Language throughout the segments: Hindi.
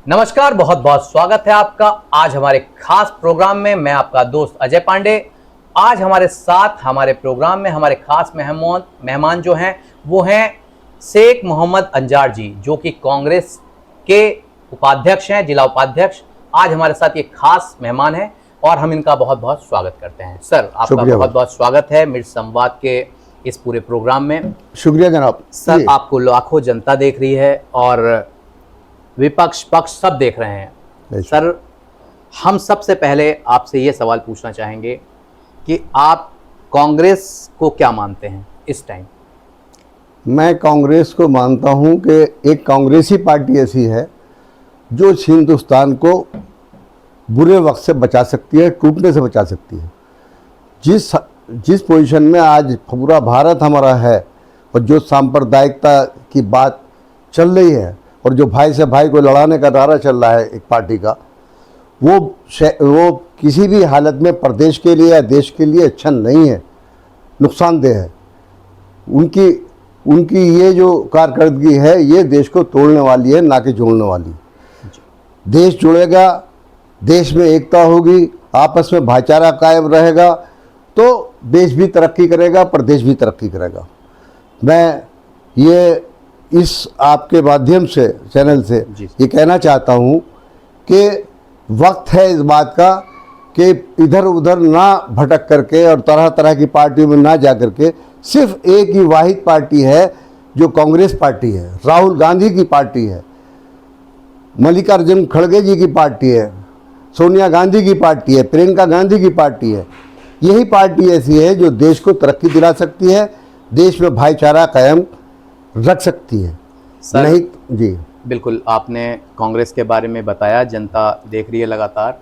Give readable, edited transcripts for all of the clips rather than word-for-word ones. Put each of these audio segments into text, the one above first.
नमस्कार, बहुत बहुत स्वागत है आपका आज हमारे खास प्रोग्राम में। मैं आपका दोस्त अजय पांडे। आज हमारे साथ हमारे प्रोग्राम में हमारे खास मेहमान जो हैं वो हैं शेख मोहम्मद अंजार जी, जो कि कांग्रेस के उपाध्यक्ष हैं, जिला उपाध्यक्ष। आज हमारे साथ ये खास मेहमान हैं और हम इनका बहुत बहुत स्वागत करते हैं। सर, आपका बहुत बहुत स्वागत है मिर्च संवाद के इस पूरे प्रोग्राम में। शुक्रिया जनाब। सर, आपको लाखों जनता देख रही है और विपक्ष पक्ष सब देख रहे हैं। सर, हम सबसे पहले आपसे ये सवाल पूछना चाहेंगे कि आप कांग्रेस को क्या मानते हैं इस टाइम? मैं कांग्रेस को मानता हूं कि एक कांग्रेसी पार्टी ऐसी है जो हिंदुस्तान को बुरे वक्त से बचा सकती है, टूटने से बचा सकती है। जिस पोजीशन में आज पूरा भारत हमारा है और जो सांप्रदायिकता की बात चल रही है और जो भाई से भाई को लड़ाने का नारा चल रहा है एक पार्टी का, वो किसी भी हालत में प्रदेश के लिए या देश के लिए अच्छा नहीं है, नुकसानदेह है। उनकी ये जो कारकर्दगी है ये देश को तोड़ने वाली है, ना कि जोड़ने वाली। देश जुड़ेगा, देश में एकता होगी, आपस में भाईचारा कायम रहेगा तो देश भी तरक्की करेगा, प्रदेश भी तरक्की करेगा। मैं ये इस आपके माध्यम से, चैनल से ये कहना चाहता हूँ कि वक्त है इस बात का कि इधर उधर ना भटक करके और तरह तरह की पार्टियों में ना जा करके सिर्फ एक ही वाहिद पार्टी है जो कांग्रेस पार्टी है, राहुल गांधी की पार्टी है, मल्लिकार्जुन खड़गे जी की पार्टी है, सोनिया गांधी की पार्टी है, प्रियंका गांधी की पार्टी है। यही पार्टी ऐसी है जो देश को तरक्की दिला सकती है, देश में भाईचारा कायम रख सकती है। सर, नहीं जी, बिल्कुल आपने कांग्रेस के बारे में बताया, जनता देख रही है लगातार।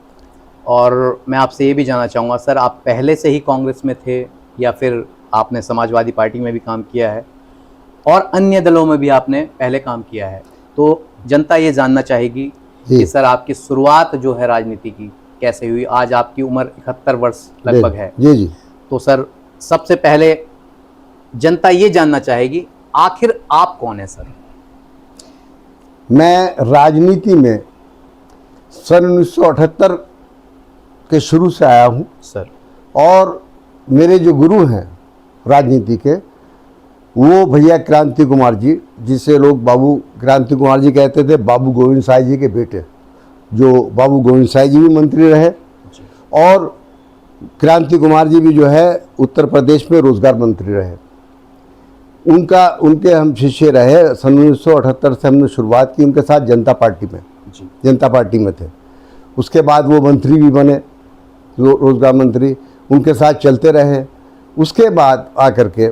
और मैं आपसे ये भी जानना चाहूँगा सर, आप पहले से ही कांग्रेस में थे या फिर आपने समाजवादी पार्टी में भी काम किया है और अन्य दलों में भी आपने पहले काम किया है? तो जनता ये जानना चाहेगी कि सर आपकी शुरुआत जो है राजनीति की कैसे हुई। आज आपकी उम्र 71 वर्ष लगभग है। जी। तो सर, सबसे पहले जनता ये जानना चाहेगी आखिर आप कौन है सर? मैं राजनीति में सन 1978 के शुरू से आया हूँ सर, और मेरे जो गुरु हैं राजनीति के वो भैया क्रांति कुमार जी, जिसे लोग बाबू क्रांति कुमार जी कहते थे, बाबू गोविंद साई जी के बेटे, जो बाबू गोविंद साई जी भी मंत्री रहे और क्रांति कुमार जी भी जो है उत्तर प्रदेश में रोजगार मंत्री रहे। उनके हम शिष्य रहे। सन 1978 से हमने शुरुआत की उनके साथ जनता पार्टी में थे। उसके बाद वो मंत्री भी बने, रोजगार मंत्री, उनके साथ चलते रहे। उसके बाद आकर के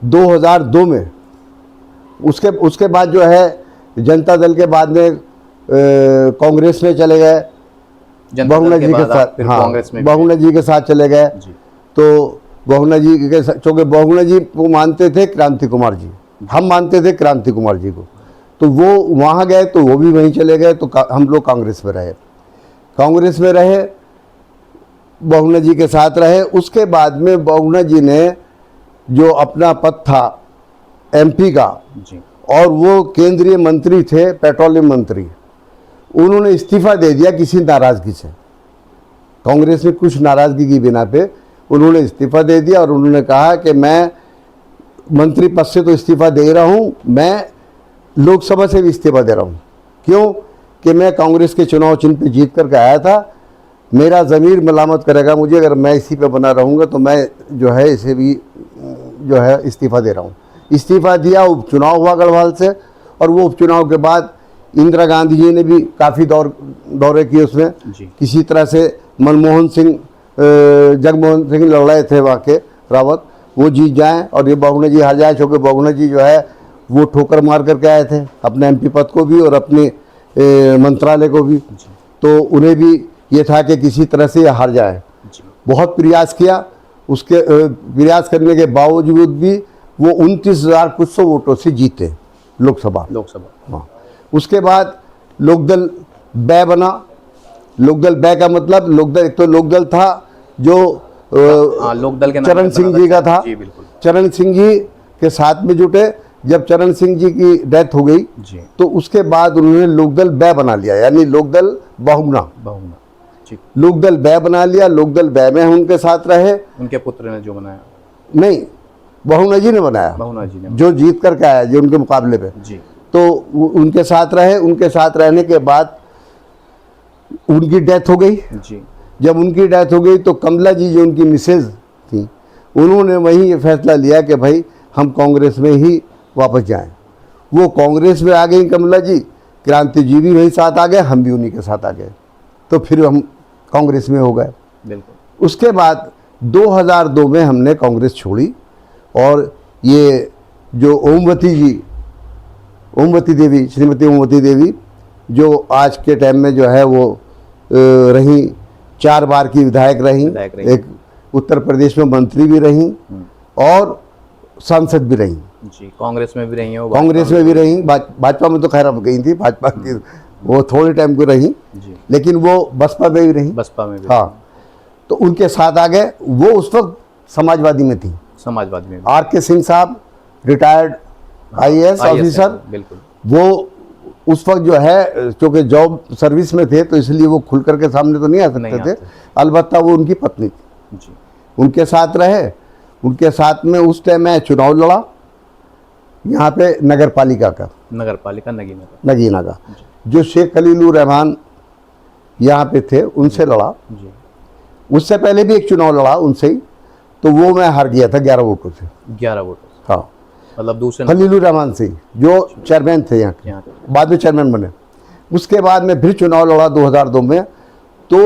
2002 में उसके बाद जो है जनता दल के बाद में कांग्रेस में चले गए, बहुना जी के साथ। हाँ, बहुना जी के साथ चले गए। तो बहुना जी के, चूँकि बहुना जी वो मानते थे क्रांति कुमार जी, हम मानते थे क्रांति कुमार जी को, तो वो वहाँ गए तो वो भी वहीं चले गए। तो हम लोग कांग्रेस में रहे, बहुना जी के साथ रहे। उसके बाद में बहुना जी ने जो अपना पद था एमपी का, और वो केंद्रीय मंत्री थे, पेट्रोलियम मंत्री, उन्होंने इस्तीफा दे दिया किसी नाराज़गी से। कांग्रेस में कुछ नाराज़गी की बिना पे उन्होंने इस्तीफा दे दिया और उन्होंने कहा कि मैं मंत्री पद से तो इस्तीफा दे रहा हूँ, मैं लोकसभा से भी इस्तीफा दे रहा हूँ। क्यों कि मैं कांग्रेस के चुनाव चिन्ह पे जीत करके आया था, मेरा ज़मीर मलामत करेगा मुझे अगर मैं इसी पे बना रहूँगा, तो मैं जो है इसे भी जो है इस्तीफा दे रहा हूँ। इस्तीफा दिया, उपचुनाव हुआ गढ़वाल से, और वो उपचुनाव के बाद इंदिरा गांधी जी ने भी काफ़ी दौरे किए उसमें। किसी तरह से मनमोहन सिंह, जगमोहन सिंह लड़ रहे थे वहाँ के रावत, वो जीत जाएं और ये बहुना जी हार जाए। चूँकि बहुना जी जो है वो ठोकर मार करके आए थे अपने एमपी पद को भी और अपने मंत्रालय को भी, तो उन्हें भी ये था कि किसी तरह से हार जाए। बहुत प्रयास किया, उसके प्रयास करने के बावजूद भी वो 29,000 कुछ सौ वोटों से जीते लोकसभा। हाँ, उसके बाद लोकदल बै बना। लोकदल बै का मतलब लोकदल, एक तो लोकदल था जो लोकदल के चरण सिंह जी का था। चरण सिंह जी के साथ में जुटे, जब चरण सिंह जी की डेथ हो गई जी तो उसके बाद उन्होंने लोकदल बै बना लिया, यानी लोकदल बहुगुणा, बहुना ठीक। लोकदल बै बना लिया। लोकदल बै में हम उनके साथ रहे। उनके पुत्र ने जो बनाया, नहीं, बहुना जी ने बनाया, बहुना जी ने, जो जीत करके आया जो उनके मुकाबले पे, जी तो उनके साथ रहे। उनके साथ रहने के बाद उनकी डेथ हो गई। जी जब उनकी डेथ हो गई तो कमला जी जो उनकी मिसेज थी, उन्होंने वहीं ये फैसला लिया कि भाई हम कांग्रेस में ही वापस जाएं। वो कांग्रेस में आ गई कमला जी, क्रांति जी भी वही साथ आ गए, हम भी उन्हीं के साथ आ गए, तो फिर हम कांग्रेस में हो गए। बिल्कुल। उसके बाद 2002 में हमने कांग्रेस छोड़ी और ये जो ओमवती जी, ओमवती देवी, श्रीमती ओमवती देवी, जो आज के टाइम में जो है वो रही, 4 बार की विधायक रही, एक उत्तर प्रदेश में मंत्री भी रही और सांसद भी रही। जी, कांग्रेस में भी रही हैं, कांग्रेस में भी रही, भाजपा में तो खैर अब गई थी, भाजपा की वो थोड़े टाइम को रही, लेकिन वो बसपा में भी रही, बसपा में भी। हाँ, तो उनके साथ आ गए। वो उस वक्त समाजवादी में थी, समाजवादी में। आर के सिंह साहब रिटायर्ड IAS ऑफिसर, बिल्कुल। वो उस वक्त जो है क्योंकि जॉब सर्विस में थे तो इसलिए वो खुल करके सामने तो नहीं आ सकते थे, अलबत्ता वो उनकी पत्नी थी जी। उनके साथ रहे। उनके साथ में उस टाइम मैं चुनाव लड़ा यहाँ पे नगर पालिका का, नगर पालिका नगीना का, जो शेख खलीलुर रहमान यहाँ पे थे उनसे लड़ा जी। उससे पहले भी एक चुनाव लड़ा उनसे ही, तो वो मैं हार गया था 11 वोटों से। 11 वोटों। हाँ, मतलब दूसरे खलीलुर रहमान से जो चेयरमैन थे यहाँ के, बाद में चेयरमैन बने। उसके बाद में फिर चुनाव लड़ा 2002 में, तो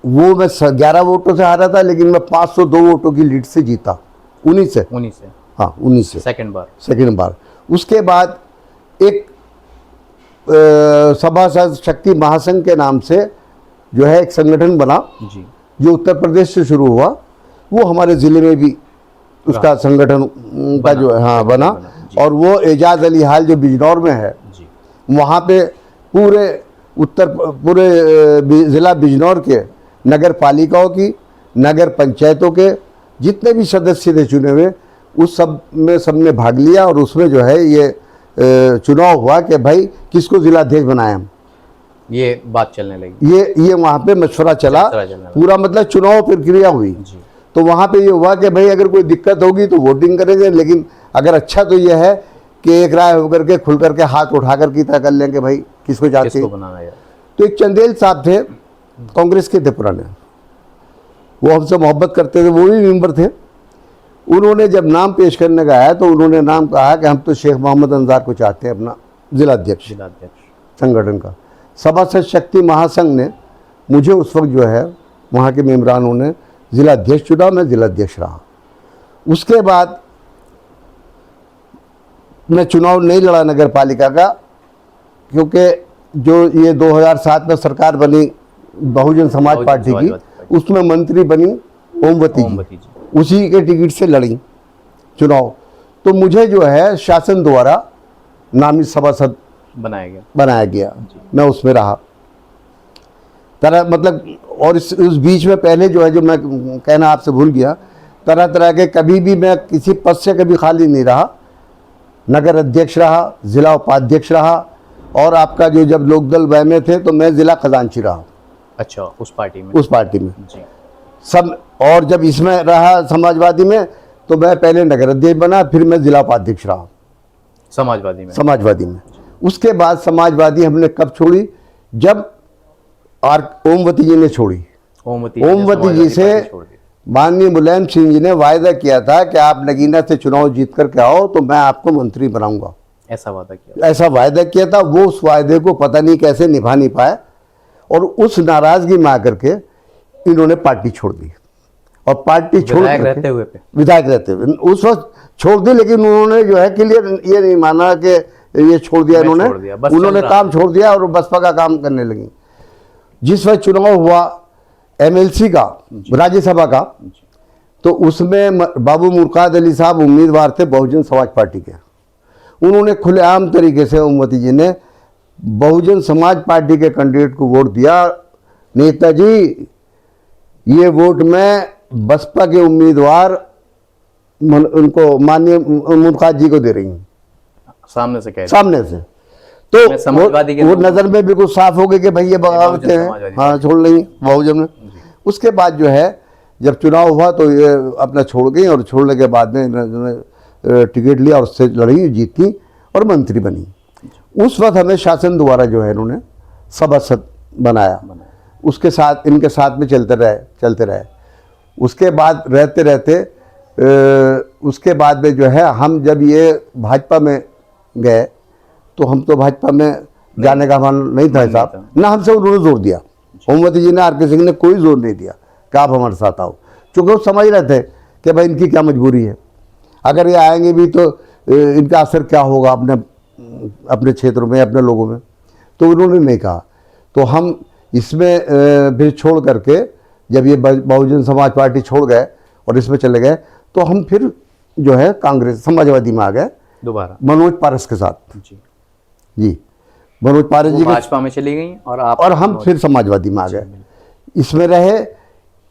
वो मैं 11 वोटों से हारा था, लेकिन मैं 502 वोटों की लीड से जीता, उन्हीं से। हाँ, 19 से सेकंड बार। उसके बाद एक सभासद शक्ति महासंघ के नाम से जो है एक संगठन बना जी, जो उत्तर प्रदेश से शुरू हुआ, वो हमारे ज़िले में भी उसका संगठन का जो हाँ बना। और वो एजाज अली हाल जो बिजनौर में है जी, वहाँ पे पूरे ज़िला बिजनौर के नगर पालिकाओं की, नगर पंचायतों के जितने भी सदस्य थे चुने हुए, उस सबने भाग लिया और उसमें जो है ये चुनाव हुआ कि भाई किसको जिलाध्यक्ष बनाएं हम। ये बात चलने लगी, ये वहाँ पे मशवरा चला पूरा, मतलब चुनाव प्रक्रिया हुई। तो वहाँ पे ये हुआ कि भाई अगर कोई दिक्कत होगी तो वोटिंग करेंगे, लेकिन अगर अच्छा तो ये है कि एक राय होकर के खुल करके हाथ उठा कर की तय कर लेंगे भाई किसको चाहते हैं। तो एक चंदेल साहब थे, कांग्रेस के थे पुराने, वो हमसे मोहब्बत करते थे, वो भी मेंबर थे। उन्होंने जब नाम पेश करने का आया तो उन्होंने नाम कहा कि हम तो शेख मोहम्मद अंजार को चाहते हैं अपना जिलाध्यक्ष संगठन का। सभासद शक्ति महासंघ ने मुझे उस वक्त जो है वहाँ के मेम्बरानों ने जिलाध्यक्ष चुना, मैं जिलाध्यक्ष रहा। उसके बाद मैं चुनाव नहीं लड़ा नगर पालिका का, क्योंकि जो ये 2007 में सरकार बनी बहुजन समाज पार्टी की, उसमें मंत्री बनी ओमवती जी, उसी के टिकट से लड़ी चुनाव। तो मुझे जो है शासन द्वारा नामित सभासद बनाया गया, मैं उसमें रहा तरह, मतलब। और इस बीच में पहले जो है, जो मैं कहना आपसे भूल गया, तरह तरह के कभी भी मैं किसी पद से कभी खाली नहीं रहा। नगर अध्यक्ष रहा, जिला उपाध्यक्ष रहा, और आपका जो जब लोकदल वह में थे तो मैं जिला खजांची रहा। अच्छा, उस पार्टी में जी। सब। और जब इसमें रहा समाजवादी में तो मैं पहले नगर अध्यक्ष बना, फिर मैं जिला उपाध्यक्ष रहा समाजवादी में। उसके बाद समाजवादी हमने कब छोड़ी, जब ओमवती जी ने छोड़ी। ओमवती जी से माननीय मुलायम सिंह जी ने वायदा किया था कि आप नगीना से चुनाव जीत करके आओ तो मैं आपको मंत्री बनाऊंगा, ऐसा वायदा किया था। वो उस वायदे को पता नहीं कैसे निभा नहीं पाए, और उस नाराजगी में आकर के इन्होंने पार्टी छोड़ दी। और पार्टी छोड़ विधायक रहते हुए उस वक्त छोड़ दी, लेकिन उन्होंने जो है क्लियर ये नहीं माना कि ये छोड़ दिया उन्होंने काम छोड़ दिया और बसपा का काम करने लगी। जिस वक्त चुनाव हुआ MLC का, राज्यसभा का, तो उसमें बाबू मुर्काद अली साहब उम्मीदवार थे बहुजन समाज पार्टी के। उन्होंने खुलेआम तरीके से ओमवती जी ने बहुजन समाज पार्टी के कैंडिडेट को वोट दिया। नेताजी, ये वोट मैं बसपा के उम्मीदवार उनको माननीय मुर्काद जी को दे रही हूँ। सामने से कह सामने से। मैं तो समाजवादी के वो लोग- नज़र में बिल्कुल साफ हो गए कि भाई ये बगावत बहुजन है, समाजवादी हाँ छोड़ लेंगे बहुजन में। उसके बाद जो है जब चुनाव हुआ तो ये अपना छोड़ गई, और छोड़ने के बाद में इन्होंने टिकट लिया और उससे लड़ी, जीती और मंत्री बनी। उस वक्त हमें शासन द्वारा जो है इन्होंने सभासद बनाया, उसके साथ इनके साथ में चलते रहे। उसके बाद रहते रहते उसके बाद में जो है हम जब ये भाजपा में गए तो हम तो भाजपा में जाने का मन नहीं था साहब, ना हमसे उन्होंने जोर दिया, ओमवती जी ने, आर के सिंह ने कोई जोर नहीं दिया कि आप हमारे साथ आओ, क्योंकि वो समझ रहे थे कि भाई इनकी क्या मजबूरी है, अगर ये आएंगे भी तो इनका असर क्या होगा अपने क्षेत्रों में, अपने लोगों में। तो उन्होंने नहीं कहा। तो हम इसमें भी छोड़ करके जब ये बहुजन समाज पार्टी छोड़ गए और इसमें चले गए तो हम फिर जो है कांग्रेस समाजवादी में आ गए दोबारा मनोज पारस के साथ। जी मनोज पारस जी भाजपा में चली गई और आप और हम फिर समाजवादी में आ गए। इसमें रहे,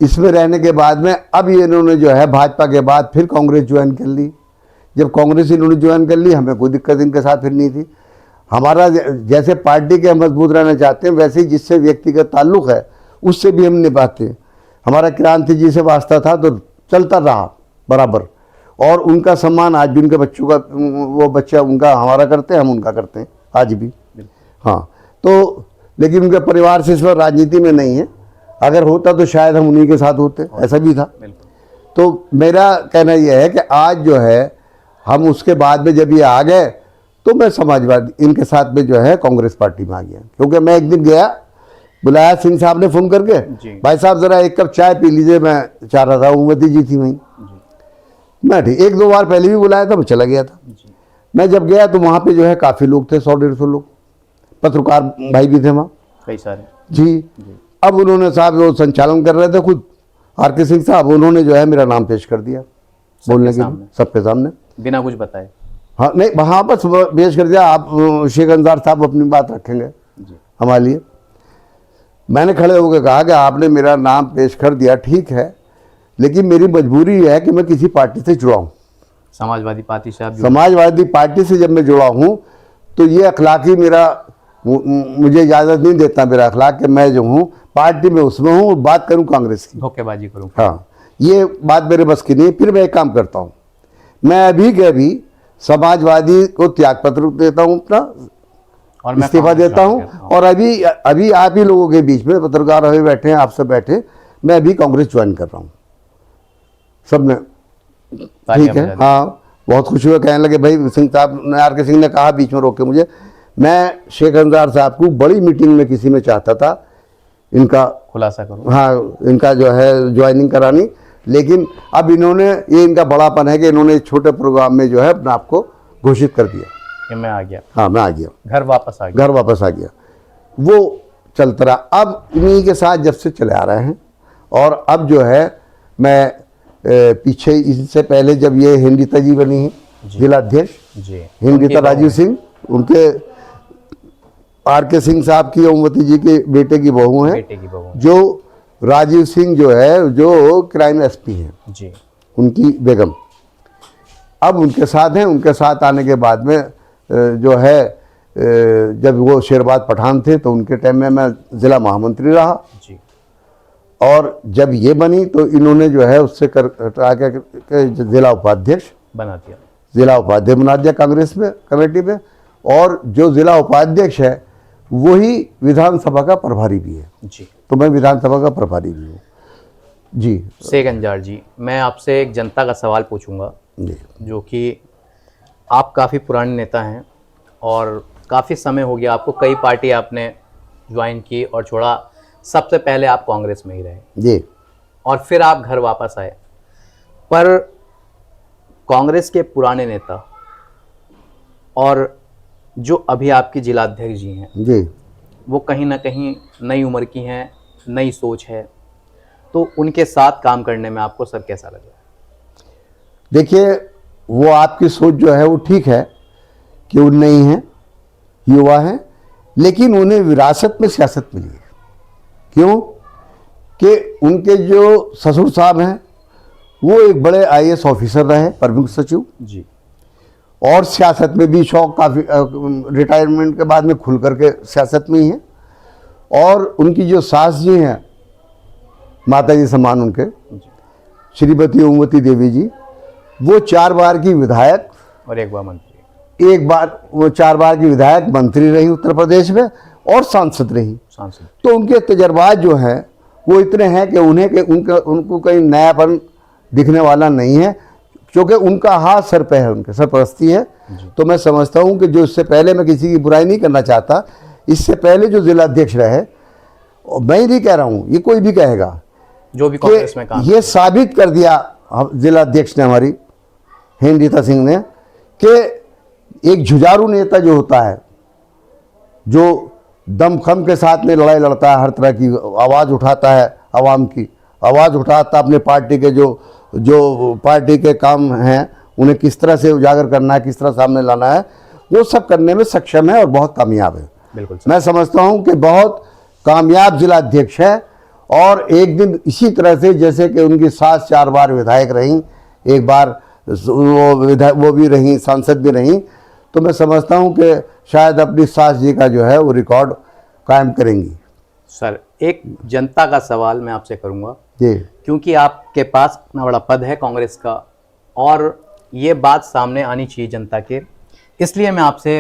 इसमें रहने के बाद में अब ये इन्होंने जो है भाजपा के बाद फिर कांग्रेस ज्वाइन कर ली। जब कांग्रेस इन्होंने ज्वाइन कर ली, हमें कोई दिक्कत इनके साथ फिर नहीं थी। हमारा जैसे पार्टी के हम मजबूत रहना चाहते हैं वैसे ही जिससे व्यक्तिगत ताल्लुक है उससे भी हम निभाते हैं। हमारा क्रांति जी से वास्ता था तो चलता रहा बराबर, और उनका सम्मान आज भी उनके बच्चों का, वो बच्चा उनका हमारा करते हैं, हम उनका करते हैं आज भी। हाँ तो लेकिन उनके परिवार से इस बार राजनीति में नहीं है, अगर होता तो शायद हम उन्हीं के साथ होते, ऐसा भी था। तो मेरा कहना यह है कि आज जो है हम उसके बाद में जब ये आ गए तो मैं समाजवादी इनके साथ में जो है कांग्रेस पार्टी में आ गया, क्योंकि मैं एक दिन गया, बुलाया सिंह साहब ने फ़ोन करके, भाई साहब ज़रा एक कप चाय पी लीजिए, मैं चाह रहा था, ओमवती जी थी वहीं, मैं ठीक 1-2 बार पहले भी बुलाया था, मैं चला गया था। मैं जब गया तो वहाँ पे जो है काफ़ी लोग थे, 100-150 लोग, पत्रकार भाई भी थे वहाँ कई सारे। जी। अब उन्होंने साहब वो संचालन कर रहे थे खुद आर के सिंह साहब, उन्होंने जो है मेरा नाम पेश कर दिया बोलने के लिए सबके सामने, बिना कुछ बताए। हाँ नहीं, हाँ बस पेश कर दिया, आप शेख अंजार साहब अपनी बात रखेंगे हमारे लिए। मैंने खड़े होकर कहा कि आपने मेरा नाम पेश कर दिया, ठीक है, लेकिन मेरी मजबूरी है कि मैं किसी पार्टी से जुड़ा हूँ, समाजवादी पार्टी से आप समाजवादी पार्टी से जब मैं जुड़ा हूँ तो ये अखलाकी मेरा मुझे इजाज़त नहीं देता, मेरा अखलाक कि मैं जो हूँ पार्टी में उसमें हूँ, बात करूँ कांग्रेस की, धोखेबाजी करूँ, हाँ ये बात मेरे बस की नहीं। फिर मैं एक काम करता हूँ, मैं अभी के अभी समाजवादी को त्यागपत्र देता हूँ अपना, और इस्तीफा देता हूँ, और अभी आप ही लोगों के बीच में पत्रकार हुए बैठे हैं, आप सब बैठे, मैं अभी कांग्रेस ज्वाइन कर रहा हूँ। सबने ठीक है, हाँ बहुत खुश हुए, कहने लगे भाई सिंह साहब, आर के सिंह ने कहा बीच में रोके मुझे, मैं शेख अंजार साहब को बड़ी मीटिंग में किसी में चाहता था इनका खुलासा करूँ, हाँ इनका जो है ज्वाइनिंग करानी, लेकिन अब इन्होंने, ये इनका बड़ापन है कि इन्होंने इस छोटे प्रोग्राम में जो है अपने आप को घोषित कर दिया कि मैं आ गया, हाँ मैं आ गया, घर वापस आ गया। वो चलता रहा, अब इन्हीं के साथ जब से चले आ रहे हैं, और अब जो है मैं पीछे इससे पहले जब ये हिंदीता जी बनी है जिला अध्यक्ष, हिंदीता राजीव सिंह, उनके आर के सिंह साहब की ओमवती जी के बेटे की बहू हैं, जो राजीव सिंह जो है जो क्राइम एसपी हैं जी, उनकी बेगम अब उनके साथ हैं। उनके साथ आने के बाद में जो है जब वो शेरबाद पठान थे तो उनके टाइम में मैं ज़िला महामंत्री रहा जी, और जब ये बनी तो इन्होंने जो है उससे हटा के ज़िला उपाध्यक्ष बना दिया कांग्रेस में कमेटी में, और जो ज़िला उपाध्यक्ष है वही विधानसभा का प्रभारी भी है जी, तो मैं विधानसभा का प्रभारी भी हूँ जी। शेख अंजार जी, मैं आपसे एक जनता का सवाल पूछूंगा जी, जो कि आप काफ़ी पुराने नेता हैं और काफ़ी समय हो गया आपको, कई पार्टी आपने ज्वाइन की और छोड़ा, सबसे पहले आप कांग्रेस में ही रहे जी, और फिर आप घर वापस आए, पर कांग्रेस के पुराने नेता और जो अभी आपके जिलाध्यक्ष जी हैं जी, वो कहीं ना कहीं नई उम्र की हैं, नई सोच है, तो उनके साथ काम करने में आपको सर कैसा लगा? देखिए वो आपकी सोच जो है वो ठीक है कि वो नई है, युवा है, लेकिन उन्हें विरासत में सियासत मिली है। क्यों कि उनके जो ससुर साहब हैं वो एक बड़े आईएएस ऑफिसर रहे, प्रमुख सचिव जी, और सियासत में भी शौक काफ़ी, रिटायरमेंट के बाद में खुल करके सियासत में ही है। और उनकी जो सास जी हैं, माता जी समान उनके, श्रीमती ओमवती देवी जी, वो 4 बार की विधायक और 1 बार मंत्री, वो 4 बार की विधायक मंत्री रही उत्तर प्रदेश में और सांसद रही। तो उनके तजर्बात जो हैं वो इतने हैं कि उनको कहीं नयापन दिखने वाला नहीं है, क्योंकि उनका हाथ सर पे है, उनके सरपरस्ती है। तो मैं समझता हूं कि जो इससे पहले, मैं किसी की बुराई नहीं करना चाहता, इससे पहले जो जिला अध्यक्ष रहे, मैं ही नहीं कह रहा हूं, ये कोई भी कहेगा, जो भी कांग्रेस में काम, ये साबित कर दिया जिला अध्यक्ष ने, हमारी हेमरीता सिंह ने, कि एक जुझारू नेता जो होता है, जो दमखम के साथ में लड़ाई लड़ता है, हर तरह की आवाज़ उठाता है, आवाम की आवाज़ उठाता, अपने पार्टी के जो पार्टी के काम हैं उन्हें किस तरह से उजागर करना है, किस तरह सामने लाना है, वो सब करने में सक्षम है और बहुत कामयाब है। बिल्कुल, मैं समझता हूं कि बहुत कामयाब जिला अध्यक्ष है। और एक दिन इसी तरह से, जैसे कि उनकी सास 4 बार विधायक रहीं, 1 बार वो भी रहीं, सांसद भी रहीं, तो मैं समझता हूं कि शायद अपनी सास जी का जो है वो रिकॉर्ड कायम करेंगी। सर, एक जनता का सवाल मैं आपसे करूंगा जी, क्योंकि आपके पास इतना बड़ा पद है कांग्रेस का, और ये बात सामने आनी चाहिए जनता के, इसलिए मैं आपसे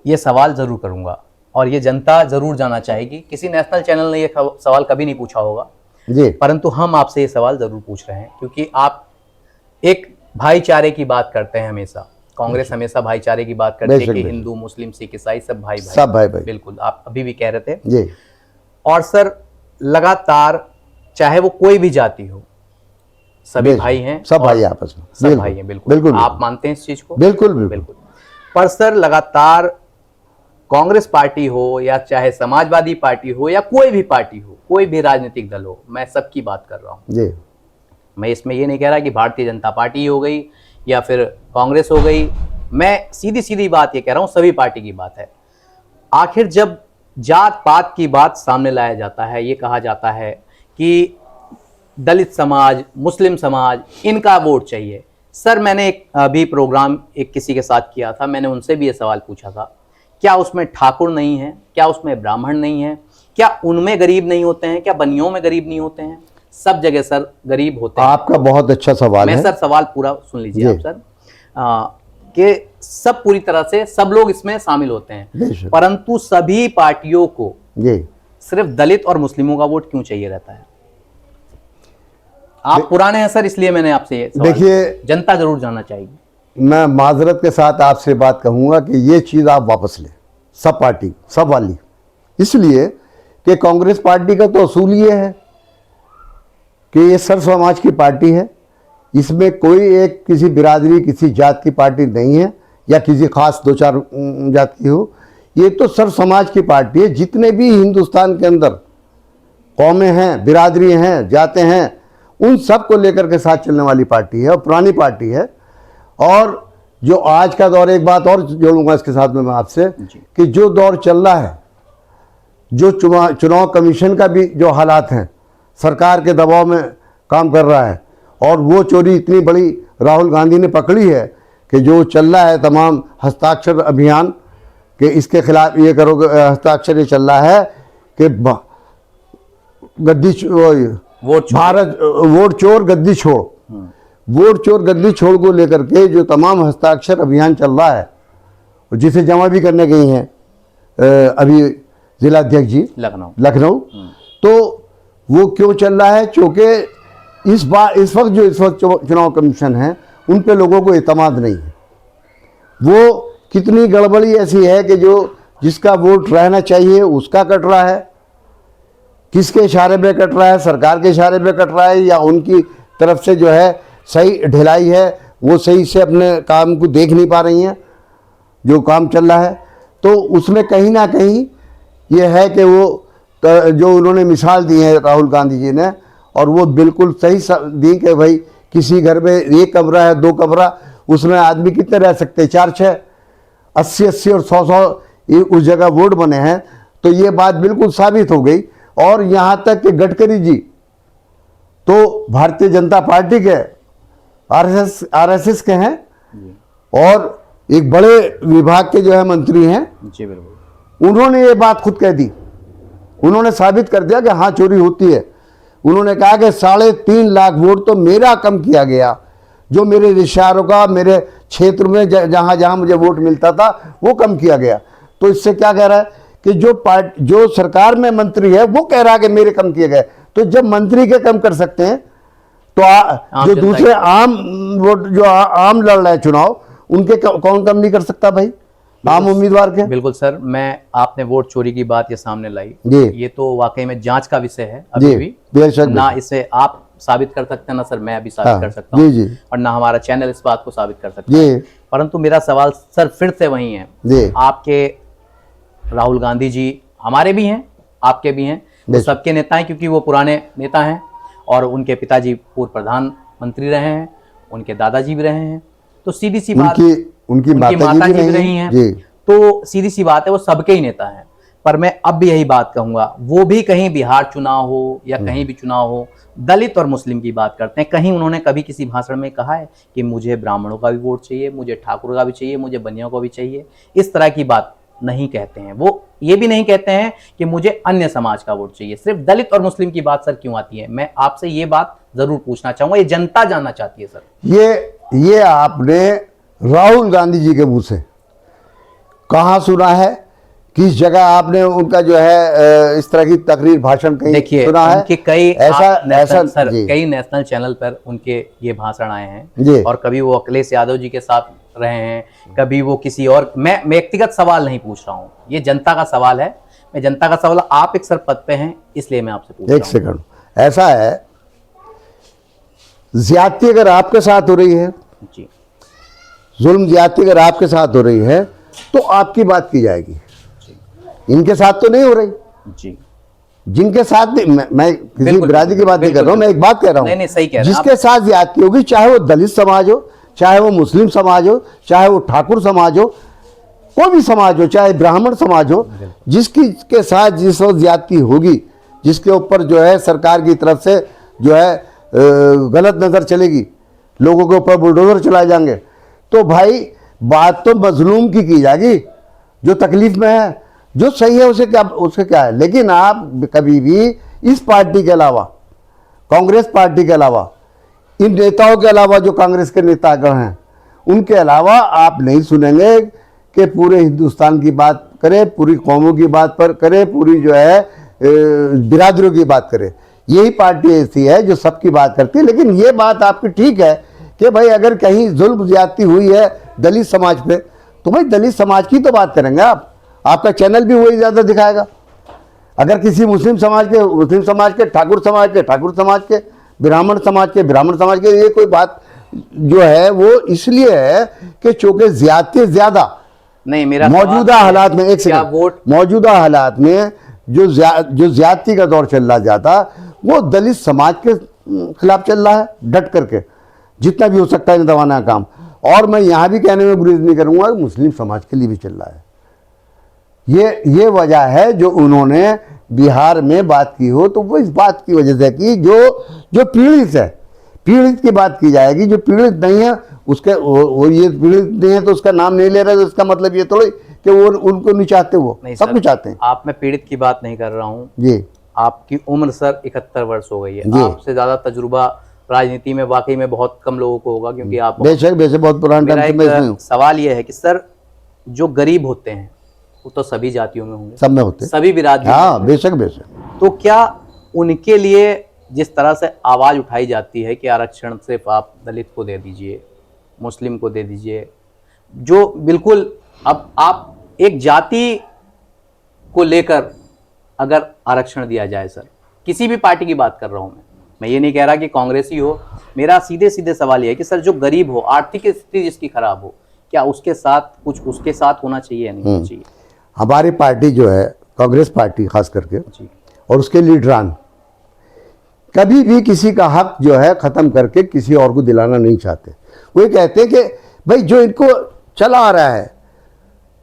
ये सवाल ज़रूर करूंगा और ये जनता ज़रूर जानना चाहेगी। किसी नेशनल चैनल ने ये सवाल कभी नहीं पूछा होगा जी, परंतु हम आपसे ये सवाल ज़रूर पूछ रहे हैं, क्योंकि आप एक भाईचारे की बात करते हैं हमेशा। कांग्रेस हमेशा भाईचारे की बात करती है कि हिंदू, मुस्लिम, सिख, ईसाई सब भाई भाई, सब भाई भाई। बिल्कुल, आप अभी भी कह रहे थे जी। और सर, लगातार चाहे वो कोई भी जाति हो, सभी भाई हैं, सब भाई आपस में, सब भाई हैं। बिल्कुल, बिल्कुल, आप मानते हैं इस चीज को? बिल्कुल बिल्कुल। पर सर, लगातार कांग्रेस पार्टी हो या चाहे समाजवादी पार्टी हो या कोई भी पार्टी हो, कोई भी राजनीतिक दल हो, मैं सबकी बात कर रहा हूं जी। मैं इसमें ये नहीं कह रहा कि भारतीय जनता पार्टी हो गई या फिर कांग्रेस हो गई, मैं सीधी सीधी बात ये कह रहा हूं, सभी पार्टी की बात है। आखिर जब जात पात की बात सामने लाया जाता है, ये कहा जाता है कि दलित समाज, मुस्लिम समाज, इनका वोट चाहिए। सर, मैंने एक अभी प्रोग्राम एक किसी के साथ किया था, मैंने उनसे भी ये सवाल पूछा था, क्या उसमें ठाकुर नहीं है, क्या उसमें ब्राह्मण नहीं है, क्या उनमें गरीब नहीं होते हैं, क्या बनियों में गरीब नहीं होते हैं? सब जगह सर गरीब होते हैं। आपका बहुत अच्छा सवाल है। मैं सर सवाल पूरा सुन लीजिए आप सर, कि सब पूरी तरह से सब लोग इसमें शामिल होते हैं, परंतु सभी पार्टियों को जी सिर्फ दलित और मुस्लिमों का वोट क्यों चाहिए रहता है? आप पुराने हैं सर, इसलिए मैंने आपसे ये सवाल, देखिए, जनता जरूर जानना चाहेगी। मैं माजरत के साथ आपसे बात कहूंगा कि ये चीज़ आप वापस लें, सब पार्टी, सब वाली, इसलिए कि कांग्रेस पार्टी का तो असूल ये है कि ये सर्व समाज की पार्टी है। इसमें कोई एक किसी बिरादरी, किसी जात की पार्टी नहीं है या किसी खास 2-4 जात की हो। ये तो सर्व समाज की पार्टी है। जितने भी हिंदुस्तान के अंदर कौमें हैं, बिरादरी हैं, जातें हैं, उन सब को लेकर के साथ चलने वाली पार्टी है और पुरानी पार्टी है। और जो आज का दौर, एक बात और जोड़ूंगा इसके साथ में मैं आपसे, कि जो दौर चल रहा है, जो चुनाव कमीशन का भी जो हालात हैं, सरकार के दबाव में काम कर रहा है, और वो चोरी इतनी बड़ी राहुल गांधी ने पकड़ी है कि जो चल रहा है तमाम हस्ताक्षर अभियान, कि इसके खिलाफ ये करो, हस्ताक्षर ये चल रहा है कि भारत वोट चोर गद्दी छोड़, वोट चोर गद्दी छोड़ को लेकर के जो तमाम हस्ताक्षर अभियान चल रहा है, जिसे जमा भी करने गई हैं अभी जिला अध्यक्ष जी लखनऊ, तो वो क्यों चल रहा है? क्योंकि इस वक्त चुनाव कमीशन है, उन पे लोगों को एतमाद नहीं है। वो कितनी गड़बड़ी ऐसी है कि जो जिसका वोट रहना चाहिए उसका कट रहा है, किसके इशारे पे कट रहा है, सरकार के इशारे पे कट रहा है या उनकी तरफ से जो है सही ढिलाई है, वो सही से अपने काम को देख नहीं पा रही हैं जो काम चल रहा है। तो उसमें कहीं ना कहीं ये है कि वो जो उन्होंने मिसाल दी है राहुल गांधी जी ने, और वो बिल्कुल सही दी कि भाई किसी घर में 1 कमरा है, 2 कमरा, उसमें आदमी कितने रह सकते हैं? 4-6, 80-80 और 100-100 उस जगह वोट बने हैं। तो ये बात बिल्कुल साबित हो गई। और यहाँ तक कि गडकरी जी तो भारतीय जनता पार्टी के आरएसएस के हैं, और एक बड़े विभाग के जो है मंत्री हैं, जी बिल्कुल, उन्होंने ये बात खुद कह दी। उन्होंने साबित कर दिया कि हाँ चोरी होती है। उन्होंने कहा कि 3.5 लाख वोट तो मेरा कम किया गया, जो मेरे रिश्तेदारों का मेरे क्षेत्र में जहाँ जहाँ मुझे वोट मिलता था वो कम किया गया। तो इससे क्या कह रहा है कि जो सरकार में मंत्री है वो कह रहा है कि मेरे कम किए गए। तो जब मंत्री के कम कर सकते हैं तो जो दूसरे आम वोट जो आम लड़ रहे हैं चुनाव, उनके कौन कम नहीं कर सकता भाई, आम उम्मीदवार के। बिल्कुल सर, मैं आपने वोट चोरी की बात ये सामने लाई, ये तो वाकई में जांच का विषय है अभी भी, ना इसे आप साबित कर सकते हैं, ना सर मैं अभी साबित कर सकता हूँ, और ना हमारा चैनल इस बात को साबित कर सकता है। परंतु मेरा सवाल सर फिर से वही है, आपके राहुल गांधी जी हमारे भी हैं, आपके भी हैं, तो सबके नेता हैं, क्योंकि वो पुराने नेता हैं और उनके पिताजी पूर्व प्रधानमंत्री रहे हैं, उनके दादाजी भी रहे हैं, तो सीधी सी बात, उनकी माता जी भी रही हैं, तो सीधी सी बात है वो सबके ही नेता हैं। पर मैं अब भी यही बात कहूंगा, वो भी कहीं बिहार चुनाव हो या कहीं भी चुनाव हो, दलित और मुस्लिम की बात करते हैं। कहीं उन्होंने कभी किसी भाषण में कहा है कि मुझे ब्राह्मणों का भी वोट चाहिए, मुझे ठाकुर का भी चाहिए, मुझे बनियों का भी चाहिए? इस तरह की बात नहीं कहते हैं। वो ये भी नहीं कहते हैं कि मुझे अन्य समाज का वोट चाहिए। सिर्फ दलित और मुस्लिम की बात सर क्यों आती है? मैं आपसे ये बात जरूर पूछना चाहूंगा, ये जनता जानना चाहती है सर। ये आपने राहुल गांधी जी के मुंह से कहाँ सुना है? किस जगह आपने उनका जो है इस तरह की तकरीर भाषण कहीं सुना है? उनके कई ऐसा सर कई नेशनल चैनल पर उनके ये भाषण आए हैं, और कभी वो अखिलेश यादव जी के साथ रहे हैं, कभी वो किसी और, मैं व्यक्तिगत सवाल नहीं पूछ रहा हूँ, ये जनता का सवाल है। मैं जनता का सवाल, आप एक सर पद पे हैं इसलिए मैं आपसे पूछ रहा हूं। एक सेकंड, ऐसा है, ज्यादती अगर आपके साथ हो रही है जी, जुल्म ज्यादती अगर आपके साथ हो रही है तो आपकी बात की जाएगी, इनके साथ तो नहीं हो रही जी। जिनके साथ मैं किसी बिरादरी की बात नहीं कर रहा हूं, मैं एक बात कह रहा हूं, नहीं सही कह रहे हैं, जिसके साथ ज्यादती होगी, चाहे वो दलित समाज हो, चाहे वो मुस्लिम समाज हो, चाहे वो ठाकुर समाज हो, कोई भी समाज हो, चाहे ब्राह्मण समाज हो, जिसकी के साथ जिस वक्त ज्यादती होगी, जिसके ऊपर जो है सरकार की तरफ से जो है गलत नजर चलेगी, लोगों के ऊपर बुलडोजर चलाए जाएंगे, तो भाई बात तो मजलूम की जाएगी, जो तकलीफ में है, जो सही है उसके क्या है। लेकिन आप कभी भी इस पार्टी के अलावा, कांग्रेस पार्टी के अलावा, इन नेताओं के अलावा, जो कांग्रेस के नेतागण हैं, उनके अलावा आप नहीं सुनेंगे कि पूरे हिंदुस्तान की बात करे, पूरी कौमों की बात पर करे, पूरी जो है बिरादरियों की बात करे। यही पार्टी ऐसी है जो सबकी बात करती है। लेकिन ये बात आपकी ठीक है कि भाई अगर कहीं जुल्म ज्यादती हुई है दलित समाज पे, तो भाई दलित समाज की तो बात करेंगे आप, आपका चैनल भी वही ज़्यादा दिखाएगा। अगर किसी मुस्लिम समाज के, ठाकुर समाज के, ब्राह्मण समाज के, ये कोई बात जो है वो इसलिए है कि चूंकि ज्यादती ज्यादा नहीं, मेरा मौजूदा हालात में, एक सेकंड, मौजूदा हालात में जो ज्यादती का दौर चल रहा जाता, वो दलित समाज के खिलाफ चल रहा है, डट करके जितना भी हो सकता है दबाना काम। और मैं यहाँ भी कहने में गुरेज नहीं करूँगा, मुस्लिम समाज के लिए भी चल रहा है। ये वजह है जो उन्होंने बिहार में बात की हो, तो वो इस बात की वजह से कि जो पीड़ित है, पीड़ित की बात की जाएगी। जो पीड़ित नहीं है उसके वो ये पीड़ित नहीं है तो उसका नाम नहीं ले रहा, तो इसका मतलब ये थोड़ी कि वो उनको नहीं चाहते, वो सब कुछ चाहते हैं। आप, मैं पीड़ित की बात नहीं कर रहा हूँ जी। आपकी उम्र सर 71 वर्ष हो गई है, आपसे ज्यादा तजुर्बा राजनीति में वाकई में बहुत कम लोगों को होगा, क्योंकि आप बेशक बहुत पुराना टाइम से मैं हूं। सवाल यह है कि सर जो गरीब होते हैं वो तो सभी जातियों में होंगे, सब में होते हैं, सभी बिरादरी, हाँ बेशक। तो क्या उनके लिए जिस तरह से आवाज उठाई जाती है कि आरक्षण सिर्फ आप दलित को दे दीजिए, मुस्लिम को दे दीजिए, जो बिल्कुल, अब आप एक जाति को लेकर अगर आरक्षण दिया जाए, सर किसी भी पार्टी की बात कर रहा हूं मैं ये नहीं कह रहा कि कांग्रेस ही हो, मेरा सीधे सीधे सवाल यह है कि सर जो गरीब हो, आर्थिक स्थिति जिसकी खराब हो, क्या उसके साथ कुछ उसके साथ होना चाहिए या नहीं होना चाहिए? हमारी पार्टी जो है, कांग्रेस पार्टी खास करके जी, और उसके लीडरान कभी भी किसी का हक जो है खत्म करके किसी और को दिलाना नहीं चाहते। वो ये कहते हैं कि भाई जो इनको चला आ रहा है,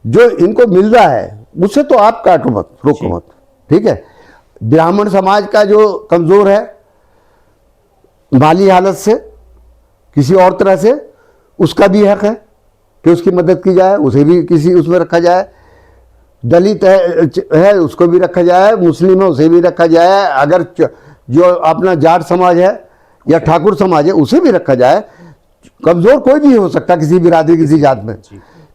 जो इनको मिल रहा है, उससे तो आप काटो मत, रोको मत, ठीक है। ब्राह्मण समाज का जो कमजोर है माली हालत से, किसी और तरह से, उसका भी हक है, कि उसकी मदद की जाए, उसे भी किसी उसमें रखा जाए। दलित है उसको भी रखा जाए, मुस्लिम है उसे भी रखा जाए, अगर जो अपना जाट समाज है या ठाकुर समाज है उसे भी रखा जाए। कमज़ोर कोई भी हो सकता, किसी बिरादरी, किसी जात में,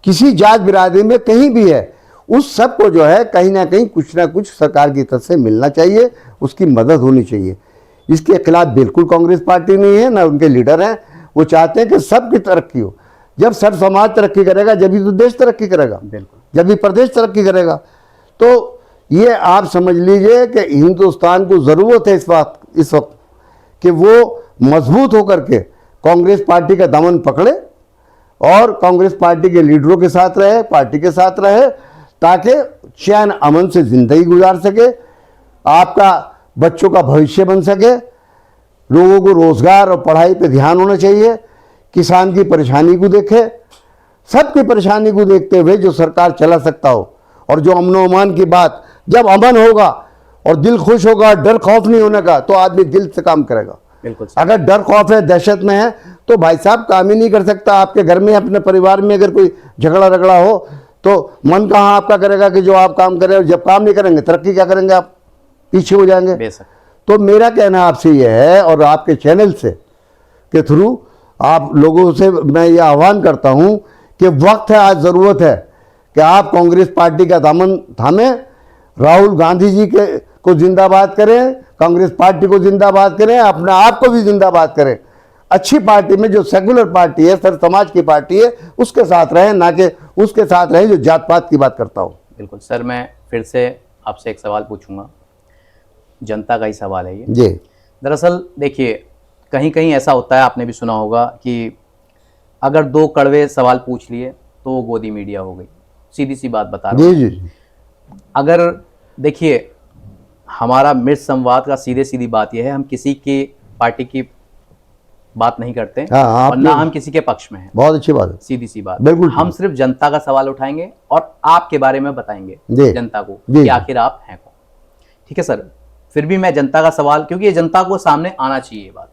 किसी जात बिरादरी में कहीं भी है, उस सब को जो है कहीं ना कहीं कुछ ना कुछ सरकार की तरफ से मिलना चाहिए, उसकी मदद होनी चाहिए। इसके खिलाफ बिल्कुल कांग्रेस पार्टी नहीं है, ना उनके लीडर हैं। वो चाहते हैं कि सबकी तरक्की हो। जब सब समाज तरक्की करेगा जब ही तो देश तरक्की करेगा, जब भी प्रदेश तरक्की करेगा। तो ये आप समझ लीजिए कि हिंदुस्तान को ज़रूरत है इस वक्त कि वो मजबूत होकर के कांग्रेस पार्टी का दामन पकड़े और कांग्रेस पार्टी के लीडरों के साथ रहे, पार्टी के साथ रहे, ताकि चैन अमन से ज़िंदगी गुजार सके, आपका बच्चों का भविष्य बन सके, लोगों को रोज़गार और पढ़ाई पे ध्यान होना चाहिए, किसान की परेशानी को देखे, सबकी परेशानी को देखते हुए जो सरकार चला सकता हो। और जो अमन अमान की बात, जब अमन होगा और दिल खुश होगा, डर खौफ नहीं होने का, तो आदमी दिल से काम करेगा। बिल्कुल। अगर डर खौफ है, दहशत में है, तो भाई साहब काम ही नहीं कर सकता। आपके घर में, अपने परिवार में अगर कोई झगड़ा रगड़ा हो तो मन कहाँ आपका करेगा कि जो आप काम करें। जब काम नहीं करेंगे तरक्की क्या करेंगे, आप पीछे हो जाएंगे। तो मेरा कहना आपसे यह है, और आपके चैनल से के थ्रू आप लोगों से मैं ये आह्वान करता हूं कि वक्त है, आज ज़रूरत है कि आप कांग्रेस पार्टी का दामन थामें, राहुल गांधी जी के को जिंदाबाद करें, कांग्रेस पार्टी को जिंदाबाद करें, अपने आप को भी जिंदाबाद करें। अच्छी पार्टी में, जो सेकुलर पार्टी है, सर समाज की पार्टी है, उसके साथ रहें, ना कि उसके साथ रहें जो जात पात की बात करता हो। बिल्कुल सर, मैं फिर से आपसे एक सवाल पूछूंगा, जनता का ही सवाल है ये जी। दरअसल देखिए, कहीं कहीं ऐसा होता है, आपने भी सुना होगा कि अगर 2 कड़वे सवाल पूछ लिए तो वो गोदी मीडिया हो गई। सीधी सी बात बता रहा हूँ। जी जी। अगर देखिए, हमारा मिर्च संवाद का सीधी बात यह है, हम किसी की पार्टी की बात नहीं करते, और ना हम किसी के पक्ष में हैं। बहुत अच्छी बात है, सीधी सी बात। बिल्कुल। हम सिर्फ जनता का सवाल उठाएंगे और आपके बारे में बताएंगे जनता को कि आखिर आप हैं कौन। ठीक है सर, फिर भी मैं जनता का सवाल, क्योंकि ये जनता को सामने आना चाहिए ये बात।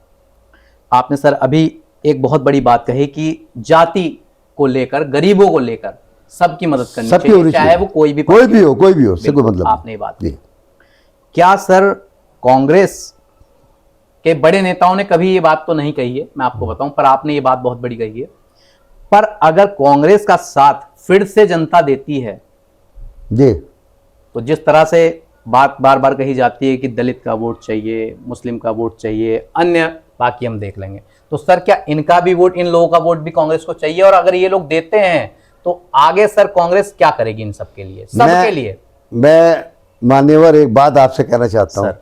आपने सर अभी एक बहुत बड़ी बात कही कि जाति को लेकर, गरीबों को लेकर सबकी मदद करनी चाहिए, चाहे वो कोई भी हो, से कोई मतलब। आपने ये बात की। क्या सर कांग्रेस के बड़े नेताओं ने कभी ये बात तो नहीं कही है, मैं आपको बताऊं, पर आपने ये बात बहुत बड़ी कही है। पर अगर कांग्रेस का साथ फिर से जनता देती है जी, तो जिस तरह से बात बार बार कही जाती है कि दलित का वोट चाहिए, मुस्लिम का वोट चाहिए, अन्य बाकी हम देख लेंगे, तो सर क्या इनका भी वोट, इन लोगों का वोट भी कांग्रेस को चाहिए? और अगर ये लोग देते हैं तो आगे सर कांग्रेस क्या करेगी इन सबके लिए, सबके लिए? मैं मान्यवर एक बात आपसे कहना चाहता हूं,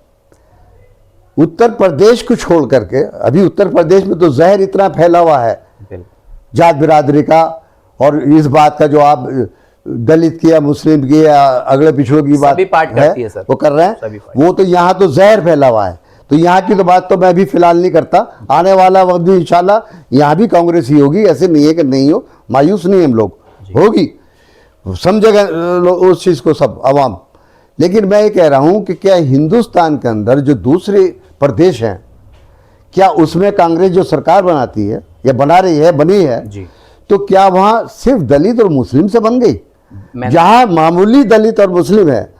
उत्तर प्रदेश को छोड़ करके, अभी उत्तर प्रदेश में तो जहर इतना फैला हुआ है जात बिरादरी का, और इस बात का जो आप दलित की या मुस्लिम की या अगले पिछड़ों की बात है वो कर रहे हैं, वो तो यहाँ तो जहर फैला हुआ है। तो यहाँ की तो बात तो मैं भी फिलहाल नहीं करता, आने वाला वक्त भी इंशाल्लाह यहाँ भी कांग्रेस ही होगी, ऐसे नहीं है कि नहीं हो, मायूस नहीं हम लोग, होगी, समझेगा उस चीज़ को सब आवाम। लेकिन मैं ये कह रहा हूँ कि क्या हिंदुस्तान के अंदर जो दूसरे प्रदेश हैं, क्या उसमें कांग्रेस जो सरकार बनाती है या बना रही है, बनी है जी, तो क्या वहाँ सिर्फ दलित और मुस्लिम से बन गई? जहाँ मामूली दलित और मुस्लिम है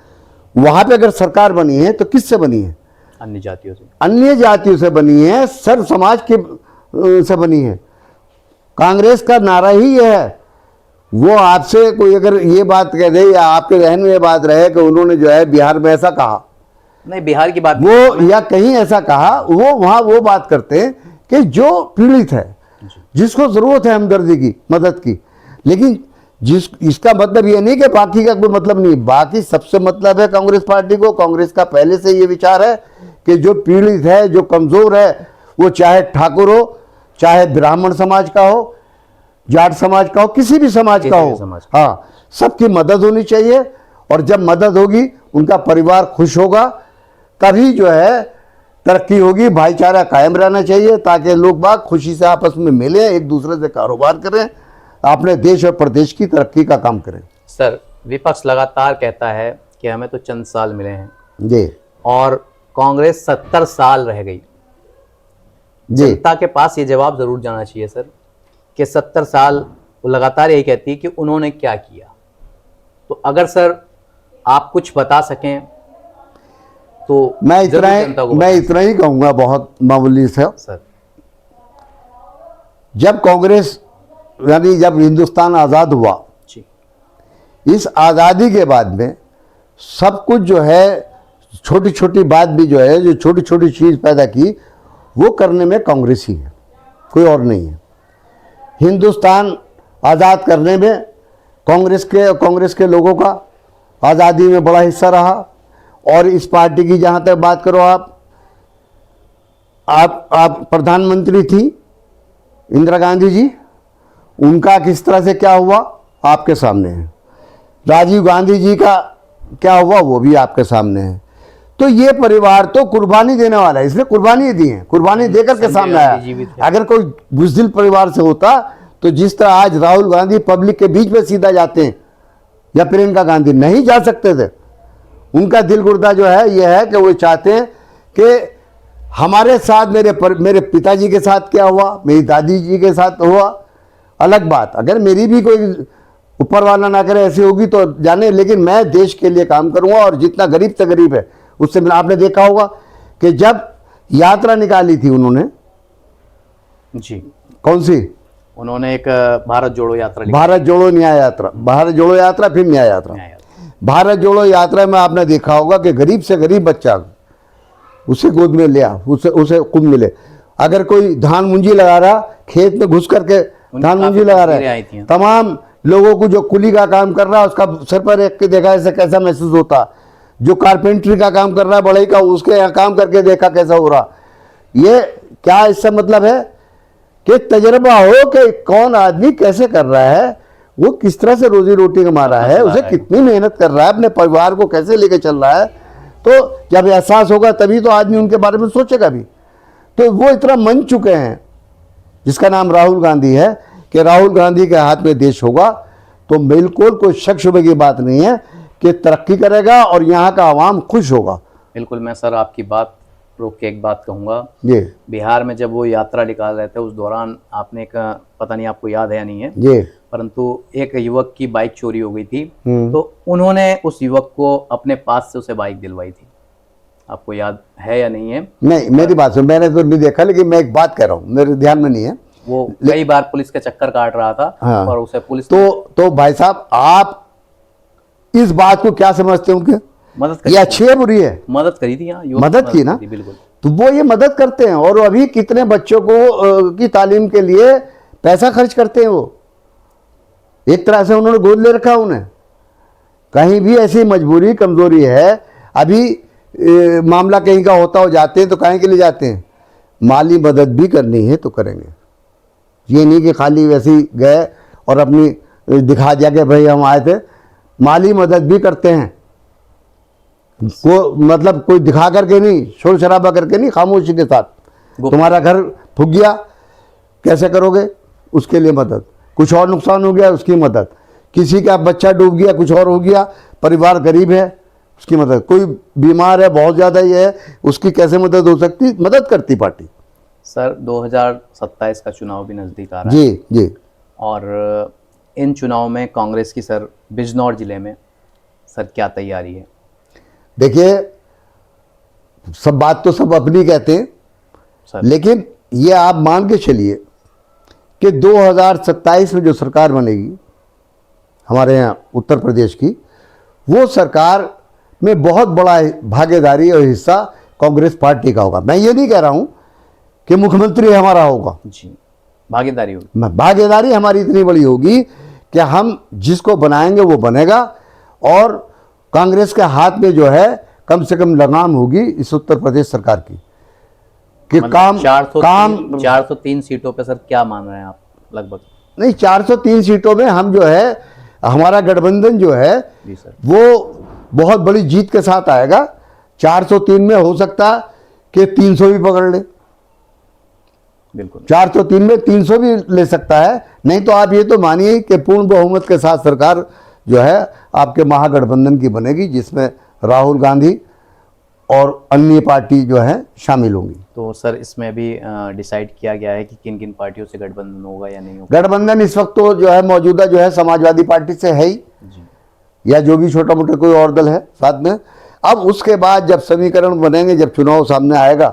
वहाँ पे अगर सरकार बनी है तो किससे बनी है? अन्य जातियों से, अन्य जातियों से बनी है, सर्व समाज के से बनी है। कांग्रेस का नारा ही यह है। वो आपसे कोई अगर ये बात कह दे या आपके जहन में ये बात रहे कि उन्होंने जो है बिहार में ऐसा कहा, नहीं बिहार की बात वो या कहीं ऐसा कहा, वो वहाँ वो बात करते हैं कि जो पीड़ित है, जिसको ज़रूरत है हमदर्दी की, मदद की। लेकिन इसका मतलब ये नहीं कि बाकी का कोई मतलब नहीं, बाकी सबसे मतलब है कांग्रेस पार्टी को। कांग्रेस का पहले से ये विचार है कि जो पीड़ित है, जो कमज़ोर है, वो चाहे ठाकुर हो, चाहे ब्राह्मण समाज का हो, जाट समाज का हो, किसी भी समाज का हो, हाँ, सबकी मदद होनी चाहिए। और जब मदद होगी, उनका परिवार खुश होगा, तभी जो है तरक्की होगी, भाईचारा कायम रहना चाहिए, ताकि लोग बाग खुशी से आपस में मिलें, एक दूसरे से कारोबार करें, अपने देश और प्रदेश की तरक्की का काम करें। सर विपक्ष लगातार कहता है कि हमें तो चंद साल मिले हैं जी, और कांग्रेस 70 साल रह गई। जनता के पास ये जवाब जरूर जाना चाहिए सर कि 70 साल वो लगातार यही कहती है कि उन्होंने क्या किया। तो अगर सर आप कुछ बता सकें तो मैं जरूर इतना ही कहूँगा, बहुत मामूली से सर। जब कांग्रेस यानी जब हिंदुस्तान आज़ाद हुआ, जी, इस आज़ादी के बाद में सब कुछ जो है, छोटी छोटी बात भी जो है, जो छोटी छोटी चीज़ पैदा की, वो करने में कांग्रेस ही है, कोई और नहीं है। हिंदुस्तान आज़ाद करने में कांग्रेस के लोगों का आज़ादी में बड़ा हिस्सा रहा। और इस पार्टी की जहाँ तक बात करो, आप प्रधानमंत्री थी इंदिरा गांधी जी, उनका किस तरह से क्या हुआ आपके सामने है। राजीव गांधी जी का क्या हुआ वो भी आपके सामने है। तो ये परिवार तो कुर्बानी देने वाला है, इसने कुर्बानी दी है, कुर्बानी देकर के सामने आया। अगर कोई बुज़दिल परिवार से होता तो जिस तरह आज राहुल गांधी पब्लिक के बीच में सीधा जाते हैं, या प्रियंका गांधी नहीं जा सकते थे। उनका दिल गुर्दा जो है ये है कि वो चाहते हैं कि हमारे साथ मेरे पिताजी के साथ क्या हुआ, मेरी दादी जी के साथ हुआ, अलग बात, अगर मेरी भी कोई ऊपर वाला ना करे ऐसी होगी तो जाने, लेकिन मैं देश के लिए काम करूंगा। और जितना गरीब से गरीब है उससे आपने देखा होगा कि जब यात्रा निकाली थी उन्होंने, जी, कौन सी, उन्होंने एक भारत जोड़ो यात्रा, भारत जोड़ो न्याय यात्रा, भारत जोड़ो यात्रा फिर न्याय यात्रा। भारत जोड़ो यात्रा में आपने देखा होगा कि गरीब से गरीब बच्चा उसे गोद में लिया, उसे कुंभ मिले। अगर कोई धान मुंजी लगा रहा, खेत में घुस करके धान मुंजी लगा रहा है, तमाम लोगों को जो कुली का काम कर रहा है उसका सर पर रख के देखा ऐसे कैसा महसूस होता, जो कारपेंट्री का काम कर रहा है बढ़ई का, उसके यहाँ काम करके देखा कैसा हो रहा। ये क्या इससे मतलब है कि तजर्बा हो कि कौन आदमी कैसे कर रहा है, वो किस तरह से रोजी रोटी कमा रहा है, उसे कितनी मेहनत कर रहा है, अपने परिवार को कैसे लेके चल रहा है। तो जब एहसास होगा तभी तो आदमी उनके बारे में सोचेगा भी। तो वो इतना मन चुके हैं, जिसका नाम राहुल गांधी है, कि राहुल गांधी के हाथ में देश होगा तो बिल्कुल कोई शक शुबे की बात नहीं है कि तरक्की करेगा और यहाँ का आवाम खुश होगा। बिल्कुल। मैं सर आपकी बात रोक के एक बात कहूँगा, जी, बिहार में जब वो यात्रा निकाल रहे थे उस दौरान आपने एक, पता नहीं आपको याद है या नहीं है जी, परंतु एक युवक की बाइक चोरी हो गई थी, तो उन्होंने उस युवक को अपने पास से उसे बाइक दिलवाई थी। आपको याद है या नहीं है? नहीं, मेरी बात सुन, मैंने तो नहीं देखा, लेकिन मैं एक बात कह रहा हूँ, मेरे ध्यान में नहीं है। वो कई बार पुलिस के चक्कर काट रहा था। हाँ, और उसे पुलिस तो भाई साहब, आप इस बात को क्या समझते हैं? उनके मदद ये अच्छी है बुरी है? मदद करी थी, यहाँ मदद की ना, बिल्कुल। तो वो ये मदद करते हैं। और अभी कितने बच्चों को की तालीम के लिए पैसा खर्च करते हैं। वो एक तरह से उन्होंने गोद ले रखा उन्हें। कहीं भी ऐसी मजबूरी कमजोरी है, अभी मामला कहीं का होता हो जाते हैं तो कहीं के लिए जाते हैं, माली मदद भी करनी है तो करेंगे। ये नहीं कि खाली वैसे ही गए और अपनी दिखा दिया कि भाई हम आए थे, माली मदद भी करते हैं। को मतलब कोई दिखा करके नहीं, शोर शराबा करके नहीं, खामोशी के साथ। तुम्हारा घर फूक गया, कैसे करोगे? उसके लिए मदद। कुछ और नुकसान हो गया, उसकी मदद। किसी का बच्चा डूब गया, कुछ और हो गया, परिवार गरीब है, उसकी मदद। कोई बीमार है बहुत ज़्यादा, ये है, उसकी कैसे मदद हो सकती, मदद करती पार्टी। सर 2027 का चुनाव भी नज़दीक आ रहा है। जी जी। और इन चुनाव में कांग्रेस की सर बिजनौर जिले में सर क्या तैयारी है? देखिए, सब बात तो सब अपनी कहते हैं सर, लेकिन ये आप मान के चलिए कि 2027 में जो सरकार बनेगी हमारे यहाँ उत्तर प्रदेश की, वो सरकार में बहुत बड़ा भागीदारी और हिस्सा कांग्रेस पार्टी का होगा। मैं ये नहीं कह रहा हूँ कि मुख्यमंत्री हमारा होगा जी, भागीदारी होगी। भागीदारी हमारी इतनी बड़ी होगी कि हम जिसको बनाएंगे वो बनेगा। और कांग्रेस के हाथ में जो है कम से कम लगाम होगी इस उत्तर प्रदेश सरकार की, कि काम 403 सीटों पे सर क्या मान रहे हैं आप? लगभग नहीं, 403 सीटों में हम जो है, हमारा गठबंधन जो है जी सर, वो बहुत बड़ी जीत के साथ आएगा। 403 में हो सकता कि 300 भी पकड़ ले, बिल्कुल। 403 में 300 भी ले सकता है। नहीं तो आप ये तो मानिए कि पूर्ण बहुमत के साथ सरकार जो है आपके महागठबंधन की बनेगी, जिसमें राहुल गांधी और अन्य पार्टी जो है शामिल होंगी। तो सर इसमें अभी डिसाइड किया गया है कि किन किन पार्टियों से गठबंधन होगा या नहीं होगा? गठबंधन इस वक्त तो जो है मौजूदा जो है समाजवादी पार्टी से है ही, जी। या जो भी छोटा मोटा कोई और दल है साथ में। अब उसके बाद जब समीकरण बनेंगे, जब चुनाव सामने आएगा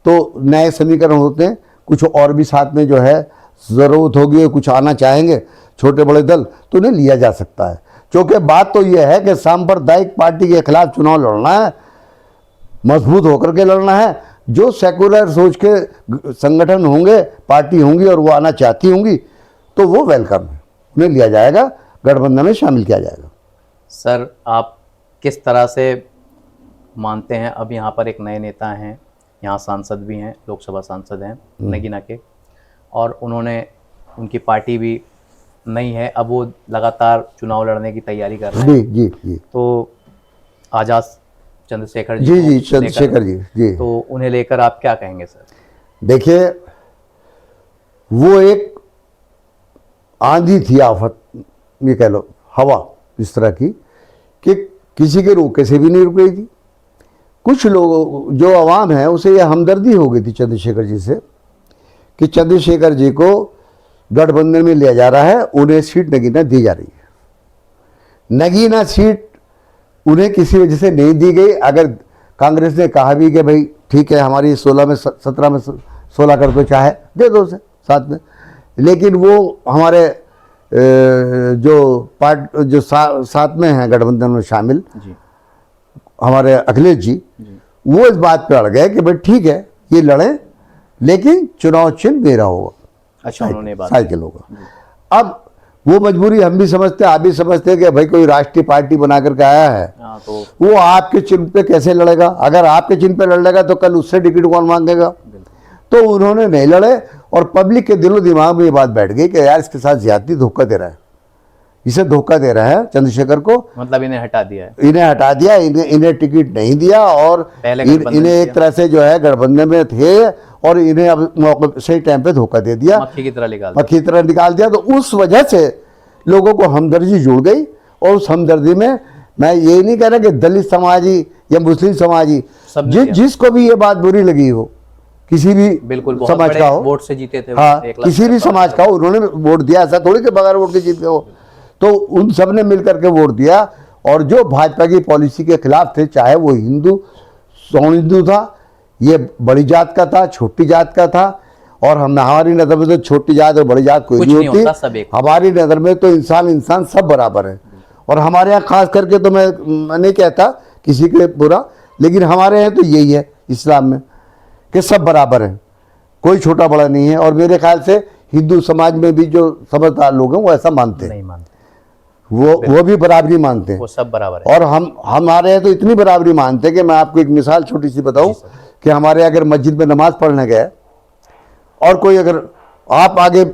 तो नए समीकरण होते हैं, कुछ और भी साथ में जो है ज़रूरत होगी, कुछ आना चाहेंगे छोटे बड़े दल, तो उन्हें लिया जा सकता है। क्योंकि बात तो यह है कि सांप्रदायिक पार्टी के खिलाफ चुनाव लड़ना है, मजबूत होकर के लड़ना है। जो सेकुलर सोच के संगठन होंगे, पार्टी होंगी और वो आना चाहती होंगी, तो वो वेलकम है, उन्हें लिया जाएगा, गठबंधन में शामिल किया जाएगा। सर आप किस तरह से मानते हैं, अब यहाँ पर एक नए नेता हैं, यहाँ सांसद भी हैं, लोकसभा सांसद हैं नगीना के, और उनकी पार्टी भी नहीं है, अब वो लगातार चुनाव लड़ने की तैयारी कर रहे हैं। जी जी। तो आजाद चंद्रशेखर जी चंद्रशेखर जी। तो उन्हें लेकर आप क्या कहेंगे सर? देखिए, वो एक आंधी थी, आफत ये कह लो, हवा इस तरह की कि किसी के रोके से भी नहीं रुक गई थी। कुछ लोग जो आवाम है उसे यह हमदर्दी हो गई थी चंद्रशेखर जी से कि चंद्रशेखर जी को गठबंधन में लिया जा रहा है, उन्हें सीट नगीना दी जा रही है। नगीना सीट उन्हें किसी वजह से नहीं दी गई। अगर कांग्रेस ने कहा भी कि भाई ठीक है, हमारी 16 में 17 में 16 कर दो, चाहे दे दो उसे साथ में, लेकिन वो हमारे जो साथ में हैं गठबंधन में शामिल जी, हमारे अखिलेश जी, वो इस बात पे अड़ गए कि भाई ठीक है ये लड़ें, लेकिन चुनाव चिन्ह मेरा होगा। अच्छा, उन्होंने बात साइकिल होगा। अब वो मजबूरी हम भी समझते हैं, आप भी समझते हैं कि भाई कोई राष्ट्रीय पार्टी बना करके आया है, तो वो आपके चिन्ह पे कैसे लड़ेगा? अगर आपके चिन्ह पे लड़ेगा तो कल उससे टिकट कौन मांगेगा? तो उन्होंने नहीं लड़े, और पब्लिक के दिलो दिमाग में ये बात बैठ गई कि यार इसके साथ ज्यादती धोखा दे रहा है, इसे धोखा दे रहा है चंद्रशेखर को, मतलब इन्हें हटा दिया है, इन्हें हटा दिया, इन्हें टिकट नहीं दिया, और इन्हें एक तरह से जो है गठबंधन में थे और इन्हें अब मौके सही टाइम पे धोखा दे दिया, मक्खी की तरह निकाल दिया। तो उस वजह से लोगों को हमदर्दी जुड़ गई, और उस हमदर्दी में मैं ये नहीं कह रहा कि दलित समाजी या मुस्लिम समाजी, जिसको भी ये बात बुरी लगी हो, किसी भी बिल्कुल समाज का हो, वोट से जीते थे, हाँ, किसी भी समाज का हो, उन्होंने वोट दिया, ऐसा थोड़ी कि बगैर वोट के जीत गए हो। तो उन सब ने मिलकर के वोट दिया, और जो भाजपा की पॉलिसी के खिलाफ थे, चाहे वो हिंदू सौन हिंदू था, ये बड़ी जात का था, छोटी जात का था, और हमारी नज़र में तो छोटी जात और बड़ी जात कोई नहीं होती। हमारी नज़र में तो इंसान सब बराबर है। और हमारे यहाँ खास करके तो मैं नहीं कहता किसी के बुरा, लेकिन हमारे यहाँ तो यही है इस्लाम में कि सब बराबर हैं, कोई छोटा बड़ा नहीं है। और मेरे ख्याल से हिंदू समाज में भी जो समझदार लोग हैं वो ऐसा मानते हैं, नहीं मानते, वो भी बराबरी मानते हैं, वो सब बराबर है। और हमारे यहाँ तो इतनी बराबरी मानते हैं कि मैं आपको एक मिसाल छोटी सी बताऊं कि हमारे अगर मस्जिद में नमाज पढ़ने गए, और कोई अगर आप आगे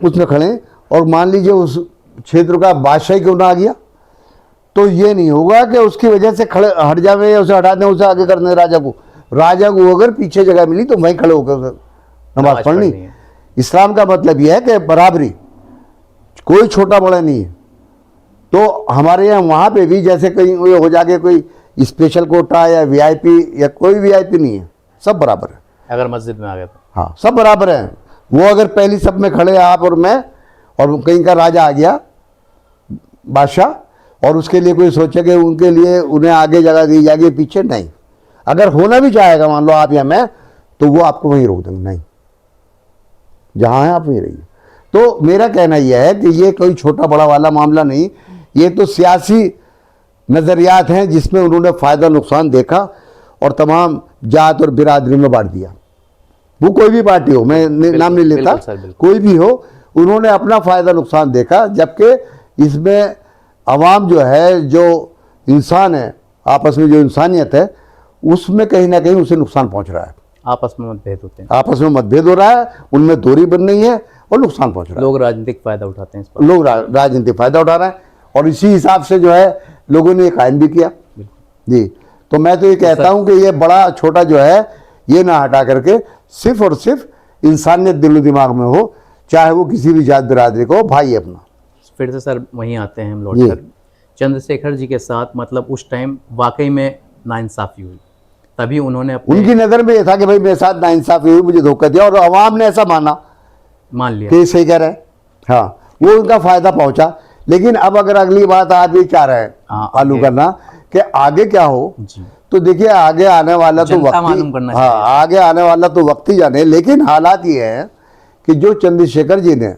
उसमें खड़े, और मान लीजिए उस क्षेत्र का बादशाह क्यों ना आ गया, तो ये नहीं होगा कि उसकी वजह से खड़े हट जावे या उसे हटा दें, उसे आगे करने राजा को अगर पीछे जगह मिली तो वहीं खड़े होकर नमाज पढ़नी। इस्लाम का मतलब यह है कि बराबरी, कोई छोटा बड़ा नहीं है। तो हमारे यहाँ वहाँ पे भी जैसे कहीं हो जाके कोई स्पेशल कोटा या वीआईपी, या कोई वीआईपी नहीं है, सब बराबर है। अगर मस्जिद में आ गए तो हाँ, सब बराबर हैं। वो अगर पहली सब में खड़े आप और मैं, और कहीं का राजा आ गया बादशाह, और उसके लिए कोई सोचे कि उनके लिए उन्हें आगे जगह दी जाएगी, पीछे नहीं। अगर होना भी चाहेगा, मान लो आप या मैं, तो वो आपको वहीं रोक देंगे, नहीं, जहाँ है आप वहीं रहिए। तो मेरा कहना यह है कि ये कोई छोटा बड़ा वाला मामला नहीं, ये तो सियासी नज़रियात हैं जिसमें उन्होंने फ़ायदा नुकसान देखा और तमाम जात और बिरादरी में बांट दिया। वो कोई भी पार्टी हो, मैं नाम नहीं लेता, कोई भी हो, उन्होंने अपना फ़ायदा नुकसान देखा। जबकि इसमें अवाम जो है, जो इंसान है, आपस में जो इंसानियत है, उसमें कहीं ना कहीं उसे नुकसान पहुंच रहा है। आपस में मतभेद होते हैं, आपस में मतभेद हो रहा है, उनमें दूरी बन रही है और नुकसान पहुंच रहा है। लोग राजनीतिक फायदा उठाते हैं इस पर, लोग राजनीतिक फायदा उठा रहे हैं, और इसी हिसाब से जो है लोगों ने ये कायम भी किया जी। तो मैं तो ये कहता हूँ कि ये बड़ा छोटा जो है, ये ना हटा करके सिर्फ और सिर्फ इंसानियत दिलो दिमाग में हो, चाहे वो किसी भी जात बिरादरी को, भाई अपना। फिर से सर वहीं आते हैं हम लौटकर, चंद्रशेखर जी के साथ मतलब उस टाइम वाकई में नाइंसाफ़ी हुई, तभी उन्होंने अपने उनकी नज़र में ये था कि भाई मेरे साथ नाइंसाफी हुई, मुझे धोखा दिया, और अवाम ने ऐसा माना मान लिया। कि सही कह रहे हैं। हाँ, वो उनका फायदा पहुंचा। लेकिन अब अगर अगली बात आप ये चाह रहे हैं चालू करना कि आगे क्या हो, जी, तो देखिए आगे आने वाला तो जनता वक्त मालूम करना ही, हाँ, आगे आने वाला तो वक्त ही जाने। लेकिन हालात ये है कि जो चंद्रशेखर जी ने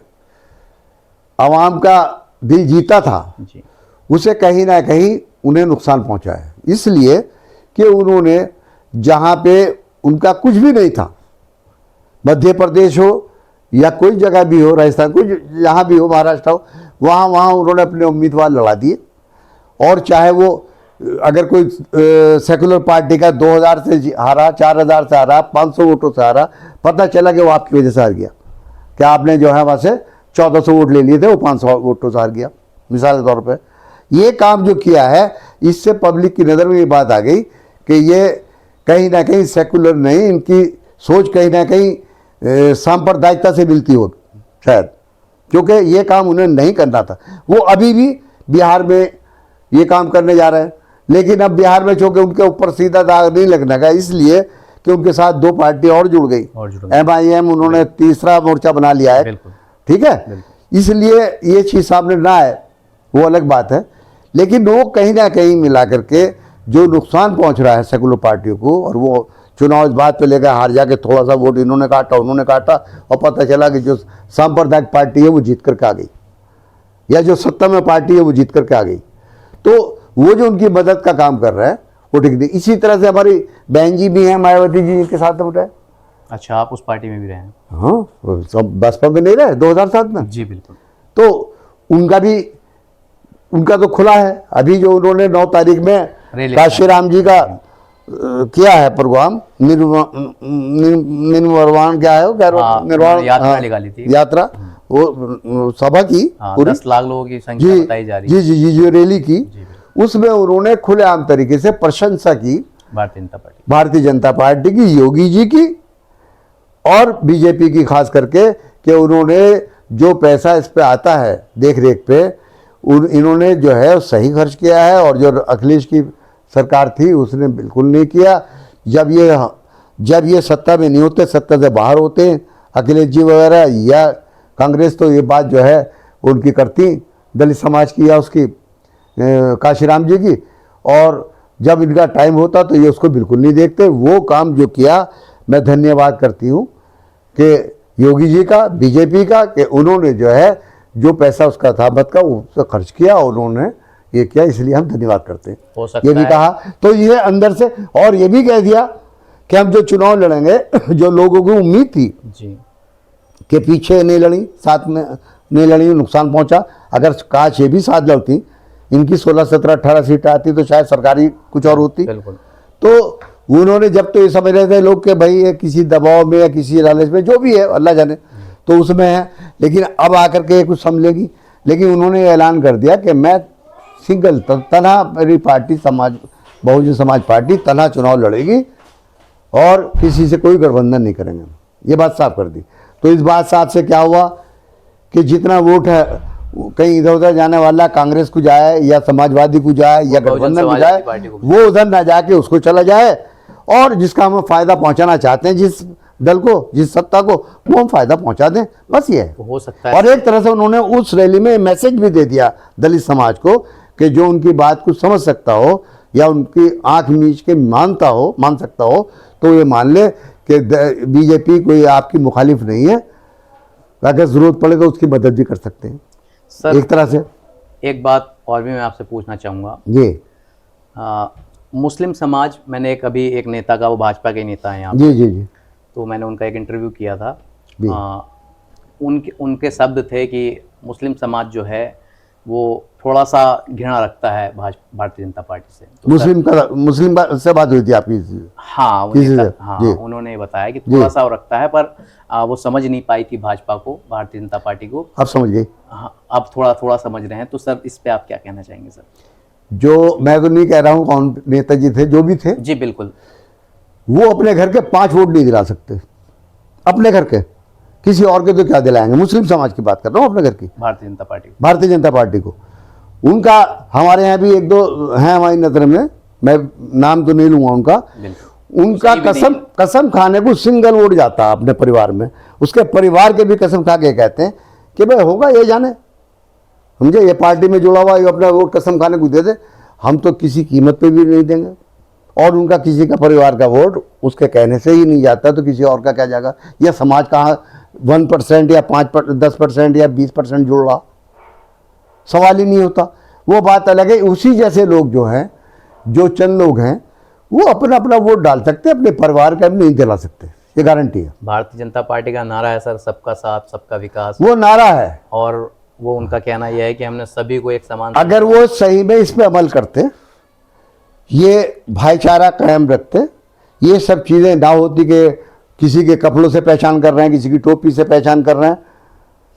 आवाम का दिल जीता था, जी, उसे कहीं ना कहीं उन्हें नुकसान पहुंचा है। इसलिए कि उन्होंने जहाँ पे उनका कुछ भी नहीं था, मध्य प्रदेश हो या कोई जगह भी हो, राजस्थान कोई जहाँ भी हो, महाराष्ट्र हो, वहाँ उन्होंने अपने उम्मीदवार लड़ा दिए। और चाहे वो अगर कोई सेकुलर पार्टी का 2000 से हारा, 4000 से हारा, 500 वोटों से हारा, पता चला कि वो आपकी वजह से हार गया, कि आपने जो है वहाँ से 1400 वोट ले लिए थे, वो 500 वोटों से हार गया, मिसाल के तौर पे। ये काम जो किया है, इससे पब्लिक की नज़र में ये बात आ गई कि ये कहीं ना कहीं सेकुलर नहीं, इनकी सोच कहीं ना कहीं सांप्रदायिकता से मिलती हो शायद, क्योंकि ये काम उन्हें नहीं करना था। वो अभी भी बिहार में ये काम करने जा रहे हैं, लेकिन अब बिहार में चूँकि उनके ऊपर सीधा दाग नहीं लगने का, इसलिए कि उनके साथ दो पार्टी और जुड़ गई, MIM उन्होंने तीसरा मोर्चा बना लिया है, ठीक है। इसलिए ये चीज़ सामने ना आए वो अलग बात है, लेकिन वो कहीं ना कहीं मिला करके जो नुकसान पहुंच रहा है सेकुलर पार्टियों को, और वो चुनाव इस बात पे लेकर हार जाके थोड़ा सा वोट इन्होंने काटा, उन्होंने काटा, और पता चला कि जो सांप्रदायिक पार्टी है वो जीत करके आ गई, या जो सत्ता में पार्टी है वो जीत करके आ गई। तो वो जो उनकी मदद का काम कर रहा है वो ठीक नहीं। इसी तरह से हमारी बहन जी भी हैं, मायावती जी के साथ में उठाए। अच्छा, आप उस पार्टी में भी रहे हैं? हाँ, सब बसपा में नहीं रहे 2007 में? जी बिल्कुल। तो उनका तो खुला है। अभी जो उन्होंने 9 तारीख में काशीराम जी का किया है प्रोग्राम, निर्वाण क्या है वो, निर्वाण यात्रा निकाली थी, यात्रा, वो सभा की, 10 लाख लोगों की संख्या बताई जा रही है। जी, जो रैली की, उसमें उन्होंने खुलेआम तरीके से प्रशंसा की भारतीय जनता पार्टी की, योगी जी की और बीजेपी की, खास करके कि उन्होंने जो पैसा इस पे आता है देख रेख पे, इन्होंने जो है सही खर्च किया है, और जो अखिलेश की सरकार थी उसने बिल्कुल नहीं किया। जब ये सत्ता में नहीं होते, सत्ता से बाहर होते अखिलेश जी वगैरह या कांग्रेस, तो ये बात जो है उनकी करती, दलित समाज की या उसकी काशीराम जी की, और जब इनका टाइम होता तो ये उसको बिल्कुल नहीं देखते। वो काम जो किया, मैं धन्यवाद करती हूँ कि योगी जी का, बीजेपी का, कि उन्होंने जो है जो पैसा उसका था मत का उसका खर्च किया, और उन्होंने ये किया, इसलिए हम धन्यवाद करते हैं। ये भी कहा, तो ये अंदर से, और ये भी कह दिया कि हम जो चुनाव लड़ेंगे, जो लोगों को उम्मीद थी जी कि पीछे नहीं लड़ी, साथ में नहीं लड़ी, नुकसान पहुंचा। अगर काश ये भी साथ लड़ती, इनकी 16, 17, 18 सीटें आती तो शायद सरकारी कुछ और होती। तो उन्होंने जब तो ये समझ रहे थे लोग कि भाई ये किसी दबाव में या किसी लालच में, जो भी है अल्लाह जाने, तो उसमें है, लेकिन अब आकर के कुछ समझेगी। लेकिन उन्होंने ऐलान कर दिया कि मैं सिंगल तनहा, मेरी पार्टी बहुजन समाज पार्टी तनहा चुनाव लड़ेगी और किसी से कोई गठबंधन नहीं करेंगे, ये बात साफ कर दी। तो इस बात साफ से क्या हुआ कि जितना वोट है कहीं इधर उधर जाने वाला, कांग्रेस को जाए या समाजवादी को जाए या गठबंधन को जाए, वो उधर ना जाके उसको चला जाए, और जिसका हम फायदा पहुंचाना चाहते हैं, जिस दल को, जिस सत्ता को, वो हम फायदा पहुंचा दें, बस ये हो सकता है। और एक तरह से उन्होंने उस रैली में मैसेज भी दे दिया दलित समाज को कि जो उनकी बात को समझ सकता हो या उनकी आंख मीच के मान सकता हो, तो ये मान ले कि बीजेपी कोई आपकी मुखालिफ नहीं है, अगर जरूरत पड़े तो उसकी मदद भी कर सकते हैं सर। एक तरह से। एक बात और भी मैं आपसे पूछना चाहूँगा, जी मुस्लिम समाज, मैंने एक नेता का, वो भाजपा के नेता हैं यहाँ, जी, तो मैंने उनका एक इंटरव्यू किया था। उनके शब्द थे कि मुस्लिम समाज जो है वो थोड़ा सा घृणा रखता है भारतीय जनता पार्टी से। तो मुस्लिम से बात हुई थी आपकी? हाँ, उन्होंने बताया कि थोड़ा सा वो रखता है, पर वो समझ नहीं पाई थी भाजपा को, भारतीय जनता पार्टी को। अब समझ गई? हाँ, अब थोड़ा समझ रहे हैं। तो सर इस पे आप क्या कहना चाहेंगे? सर जो मैं तो नहीं कह रहा हूँ कौन नेताजी थे, जो भी थे, जी बिल्कुल, वो अपने घर के 5 वोट नहीं दिला सकते, अपने घर के, किसी और के तो क्या दिलाएंगे। मुस्लिम समाज की बात कर रहा हूँ, अपने घर की, भारतीय जनता पार्टी को। उनका हमारे यहाँ भी 1-2 हैं हमारी नज़र में, मैं नाम तो नहीं लूँगा उनका, उनका सही भी नहीं कसम कसम खाने को सिंगल वोट जाता अपने परिवार में, उसके परिवार के भी कसम खा के कहते हैं कि भाई होगा ये जाने, समझे, ये पार्टी में जुड़ा हुआ, ये अपना वोट कसम खाने को दे दे, हम तो किसी कीमत पे भी नहीं देंगे। और उनका किसी का परिवार का वोट उसके कहने से ही नहीं जाता, तो किसी और का क्या जाएगा? यह समाज कहाँ 1% या 10% या 20% जुड़ रहा, सवाल ही नहीं होता। वो बात अलग है। उसी जैसे लोग जो हैं, जो चंद लोग हैं, वो अपना अपना वोट डाल सकते हैं, अपने परिवार का भी नहीं दिला सकते, ये गारंटी है। भारतीय जनता पार्टी का नारा है सर, सबका साथ सबका विकास, वो नारा है। और वो उनका कहना यह है कि हमने सभी को एक समान, अगर वो सही में इस पे अमल करते, ये भाईचारा कायम रखते, ये सब चीज़ें ना होती कि किसी के कपड़ों से पहचान कर रहे हैं, किसी की टोपी से पहचान कर रहे हैं,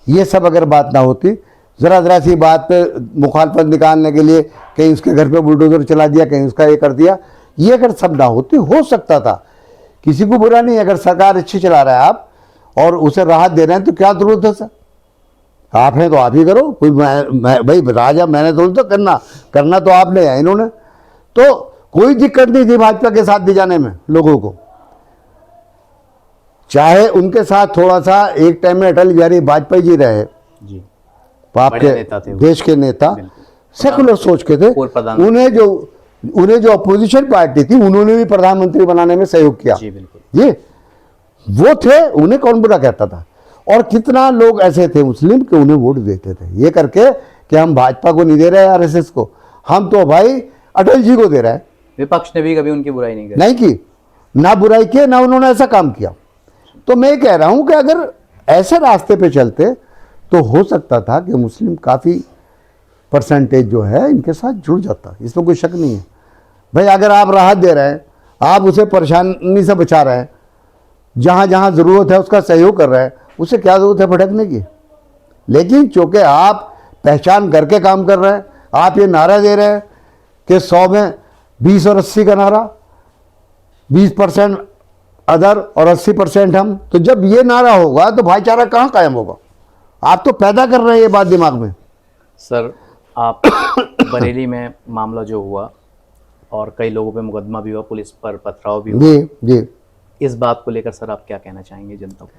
ये सब अगर बात ना होती, ज़रा सी बात पे मुखालफत निकालने के लिए कहीं उसके घर पे बुलडोजर चला दिया, कहीं उसका ये कर दिया, ये अगर सब ना होती, हो सकता था। किसी को बुरा नहीं, अगर सरकार अच्छी चला रहा है आप और उसे राहत दे रहे हैं तो क्या जरूरत है सर? आप हैं तो आप ही करो, कोई मैं भाई राजा मैंने तो करना तो आपने है, इन्होंने तो कोई दिक्कत नहीं थी भाजपा के साथ ले जाने में लोगों को। चाहे उनके साथ थोड़ा सा एक टाइम में अटल बिहारी वाजपेयी जी रहे जी, आपके देश के नेता, सेकुलर सोच के थे, उन्हें जो अपोजिशन पार्टी थी उन्होंने भी प्रधानमंत्री बनाने में सहयोग किया जी, बिल्कुल। ये वो थे, उन्हें कौन बुरा कहता था? और कितना लोग ऐसे थे मुस्लिम कि उन्हें वोट देते थे ये करके कि हम भाजपा को नहीं दे रहे आरएसएस को, हम तो भाई अटल जी को दे रहे हैं। विपक्ष ने भी कभी उनकी बुराई नहीं की, ना बुराई की, ना उन्होंने ऐसा काम किया। तो मैं कह रहा हूं कि अगर ऐसे रास्ते पे चलते तो हो सकता था कि मुस्लिम काफ़ी परसेंटेज जो है इनके साथ जुड़ जाता, इसमें कोई शक नहीं है। भाई अगर आप राहत दे रहे हैं, आप उसे परेशानी से बचा रहे हैं, जहाँ जहाँ ज़रूरत है उसका सहयोग कर रहे हैं, उसे क्या ज़रूरत है भटकने की? लेकिन चूँकि आप पहचान करके काम कर रहे हैं, आप ये नारा दे रहे हैं कि 100 में 20 और 80 का नारा, 20% अदर और 80% हम, तो जब ये नारा होगा तो भाईचारा कहाँ कायम होगा? आप तो पैदा कर रहे हैं ये बात दिमाग में। सर आप बरेली में मामला जो हुआ और कई लोगों पे मुकदमा भी हुआ, पुलिस पर पथराव भी हुआ, जी जी, इस बात को लेकर सर आप क्या कहना चाहेंगे जनता को?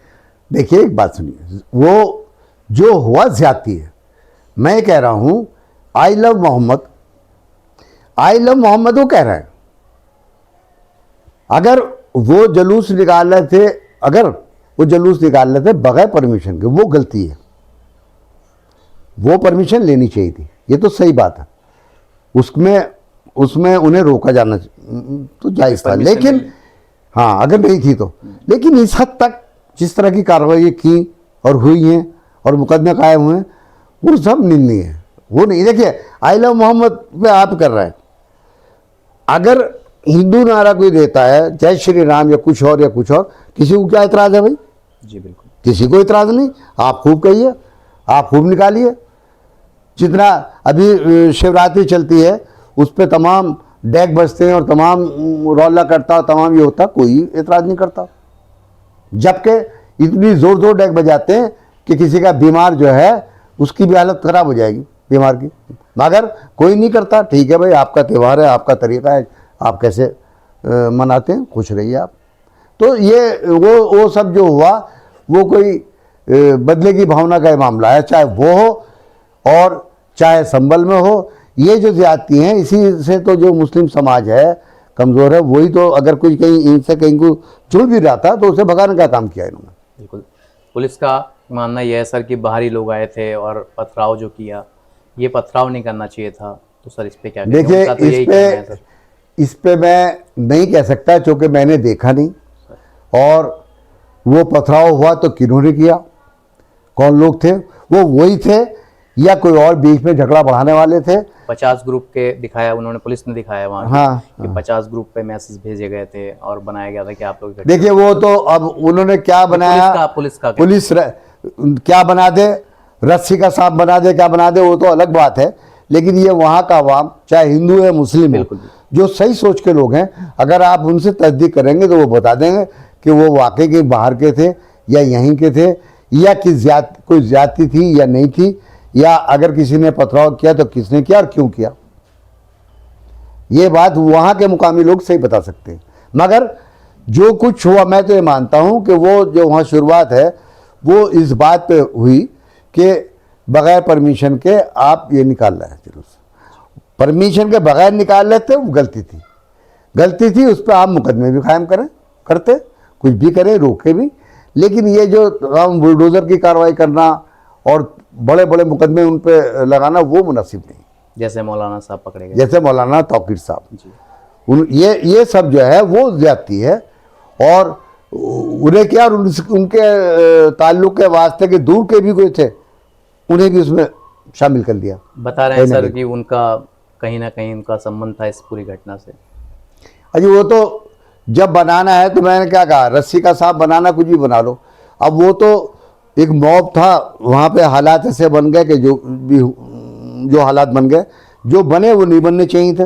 देखिए एक बात सुनिए, वो जो हुआ ज्यादती है। मैं कह रहा हूं I love Muhammad, I love Muhammad वो कह रहे हैं। अगर वो जुलूस निकाल रहे थे, अगर वो जुलूस निकाल रहे थे बगैर परमिशन के, वो गलती है, वो परमिशन लेनी चाहिए थी, ये तो सही बात है। उसमें उन्हें रोका जाना तो जायज़ था, लेकिन हाँ अगर नहीं थी तो, लेकिन इस हद तक जिस तरह की कार्रवाई की और हुई हैं और मुकदमे कायम हुए, वो सब निंदनीय है। वो नहीं, देखिए आई लव मोहम्मद पे आप कर रहे हैं, अगर हिंदू नारा कोई देता है जय श्री राम या कुछ और, किसी को क्या एतराज़ है भाई? जी बिल्कुल, किसी को एतराज़ नहीं। आप खूब कहिए, आप खूब निकालिए। जितना अभी शिवरात्रि चलती है उस पर तमाम डेक बजते हैं और तमाम रौला करता, तमाम ये होता, कोई एतराज़ नहीं करता। जबकि इतनी ज़ोर डेक बजाते हैं कि किसी का बीमार जो है उसकी भी हालत ख़राब हो जाएगी बीमार की, मगर कोई नहीं करता। ठीक है भाई, आपका त्यौहार है, आपका तरीका है, आप कैसे मनाते हैं, खुश रहिए आप। तो ये वो सब जो हुआ वो कोई बदले की भावना का मामला है, चाहे वो हो और चाहे संभल में हो। ये जो ज्यादती हैं, इसी से तो जो मुस्लिम समाज है कमज़ोर है, वही तो अगर कोई कहीं इनसे कहीं को जुड़ भी रहा था तो उसे भगाने का काम किया इन्होंने। बिल्कुल। पुलिस का मानना यह है सर कि बाहरी लोग आए थे और पथराव जो किया, ये पथराव नहीं करना चाहिए था, तो सर इस पे क्या कहेंगे? देखिए उनका तो यही कहना है सर। इस पे मैं नहीं कह सकता क्योंकि मैंने देखा नहीं, और वो पथराव हुआ तो किन्होंने किया, कौन लोग थे, वो वही थे या कोई और बीच में झगड़ा बढ़ाने वाले थे? 50 ग्रुप के दिखाया उन्होंने, पुलिस ने दिखाया वहाँ हाँ, कि 50 ग्रुप पे मैसेज भेजे गए थे और बनाया गया था कि आप लोग। देखिए वो तो अब उन्होंने क्या बनाया, पुलिस क्या बना दे, रस्सी का सांप बना दे, क्या बना दे, वो तो अलग बात है। लेकिन ये वहाँ का आवाम, चाहे हिंदू है मुस्लिम है, जो सही सोच के लोग हैं, अगर आप उनसे तस्दीक करेंगे तो वो बता देंगे कि वो वाकई के बाहर के थे या यहीं के थे, या कोई ज्यादती थी या नहीं थी, या अगर किसी ने पथराव किया तो किसने किया और क्यों किया। ये बात वहाँ के मुकामी लोग सही बता सकते हैं। मगर जो कुछ हुआ, मैं तो ये मानता हूँ कि वो जो वहाँ शुरुआत है वो इस बात पे हुई कि बगैर परमिशन के आप ये निकाल रहे हैं जुलूस, परमिशन के बगैर निकाल रहे थे, वो गलती थी, उस पर आप मुकदमे भी कायम करते, कुछ भी करें, रोके भी। लेकिन ये जो हम बुलडोज़र की कार्रवाई करना और बड़े बड़े मुकदमे उन पे लगाना, वो मुनासिब नहीं। जैसे मौलाना साहब पकड़े गए, जैसे मौलाना तौकीर साहब, जी, ये सब जो है वो ज्यादती है। और उन्हें क्या, और उनके ताल्लुक के वास्ते के दूर के भी कोई थे, उन्हें भी उसमें शामिल कर दिया। बता रहे हैं सर कि उनका कहीं ना कहीं उनका संबंध था इस पूरी घटना से। अजी वो तो जब बनाना है तो मैंने क्या कहा, रस्सी का सांप बनाना, कुछ भी बना लो। अब वो तो एक मॉब था, वहाँ पे हालात ऐसे बन गए कि जो हालात बन गए, जो बने वो नहीं बनने चाहिए थे।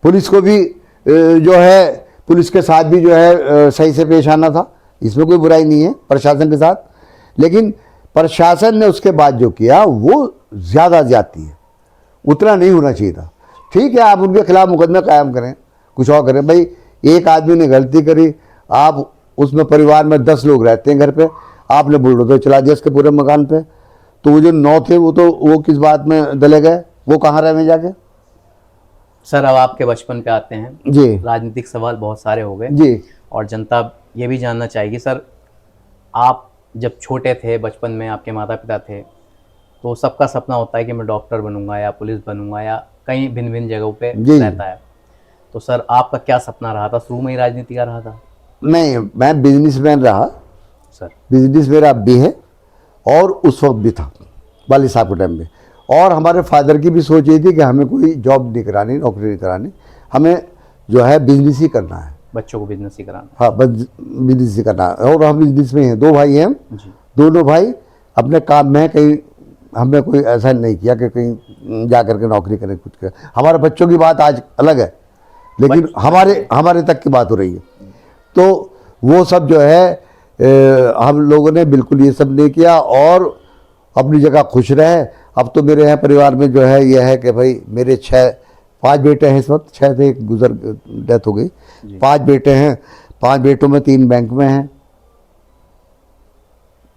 पुलिस को भी जो है, पुलिस के साथ भी जो है सही से पेश आना था, इसमें कोई बुराई नहीं है प्रशासन के साथ। लेकिन प्रशासन ने उसके बाद जो किया वो ज़्यादा ज्यादती है, उतना नहीं होना चाहिए था। ठीक है, आप उनके खिलाफ मुकदमा कायम करें, कुछ और करें। भाई एक आदमी ने गलती करी, आप उसमें परिवार में 10 लोग रहते हैं घर पे, आपने बुलडोजर चला दिया उसके पूरे मकान पे, तो वो जो 9 थे वो किस बात में दले गए, वो कहाँ रहे जाके। सर अब आपके बचपन पे आते हैं जी। राजनीतिक सवाल बहुत सारे हो गए जी। और जनता ये भी जानना चाहेगी सर, आप जब छोटे थे, बचपन में आपके माता पिता थे, तो सबका सपना होता है कि मैं डॉक्टर बनूंगा या पुलिस बनूंगा या कई भिन्न भिन्न जगहों पे रहता है। तो सर आपका क्या सपना रहा था? शुरू में ही राजनीति का रहा था? नहीं, मैं बिजनेसमैन रहा सर। बिजनेस मेरा अब भी है और उस वक्त भी था, वाली साहब के टाइम में। और हमारे फादर की भी सोच ये थी कि हमें कोई जॉब नहीं करानी, नौकरी नहीं करानी, हमें जो है बिजनेस ही करना है, बच्चों को बिजनेस ही कराना। हाँ, बस बिजनेस ही करना है। और हम बिजनेस में हैं, 2 भाई हैं हम, दोनों भाई अपने काम में, कहीं हमने कोई ऐसा नहीं किया कि कहीं जा करके नौकरी करें, कुछ करें। हमारे बच्चों की बात आज अलग है, लेकिन हमारे तक की बात हो रही है। तो वो सब जो है हम लोगों ने बिल्कुल ये सब नहीं किया और अपनी जगह खुश रहे। अब तो मेरे यहाँ परिवार में जो है ये है कि भाई मेरे 5 बेटे हैं इस वक्त, 6 थे, एक डेथ हो गई। 5 बेटे हैं, 5 बेटों में 3 बैंक में हैं,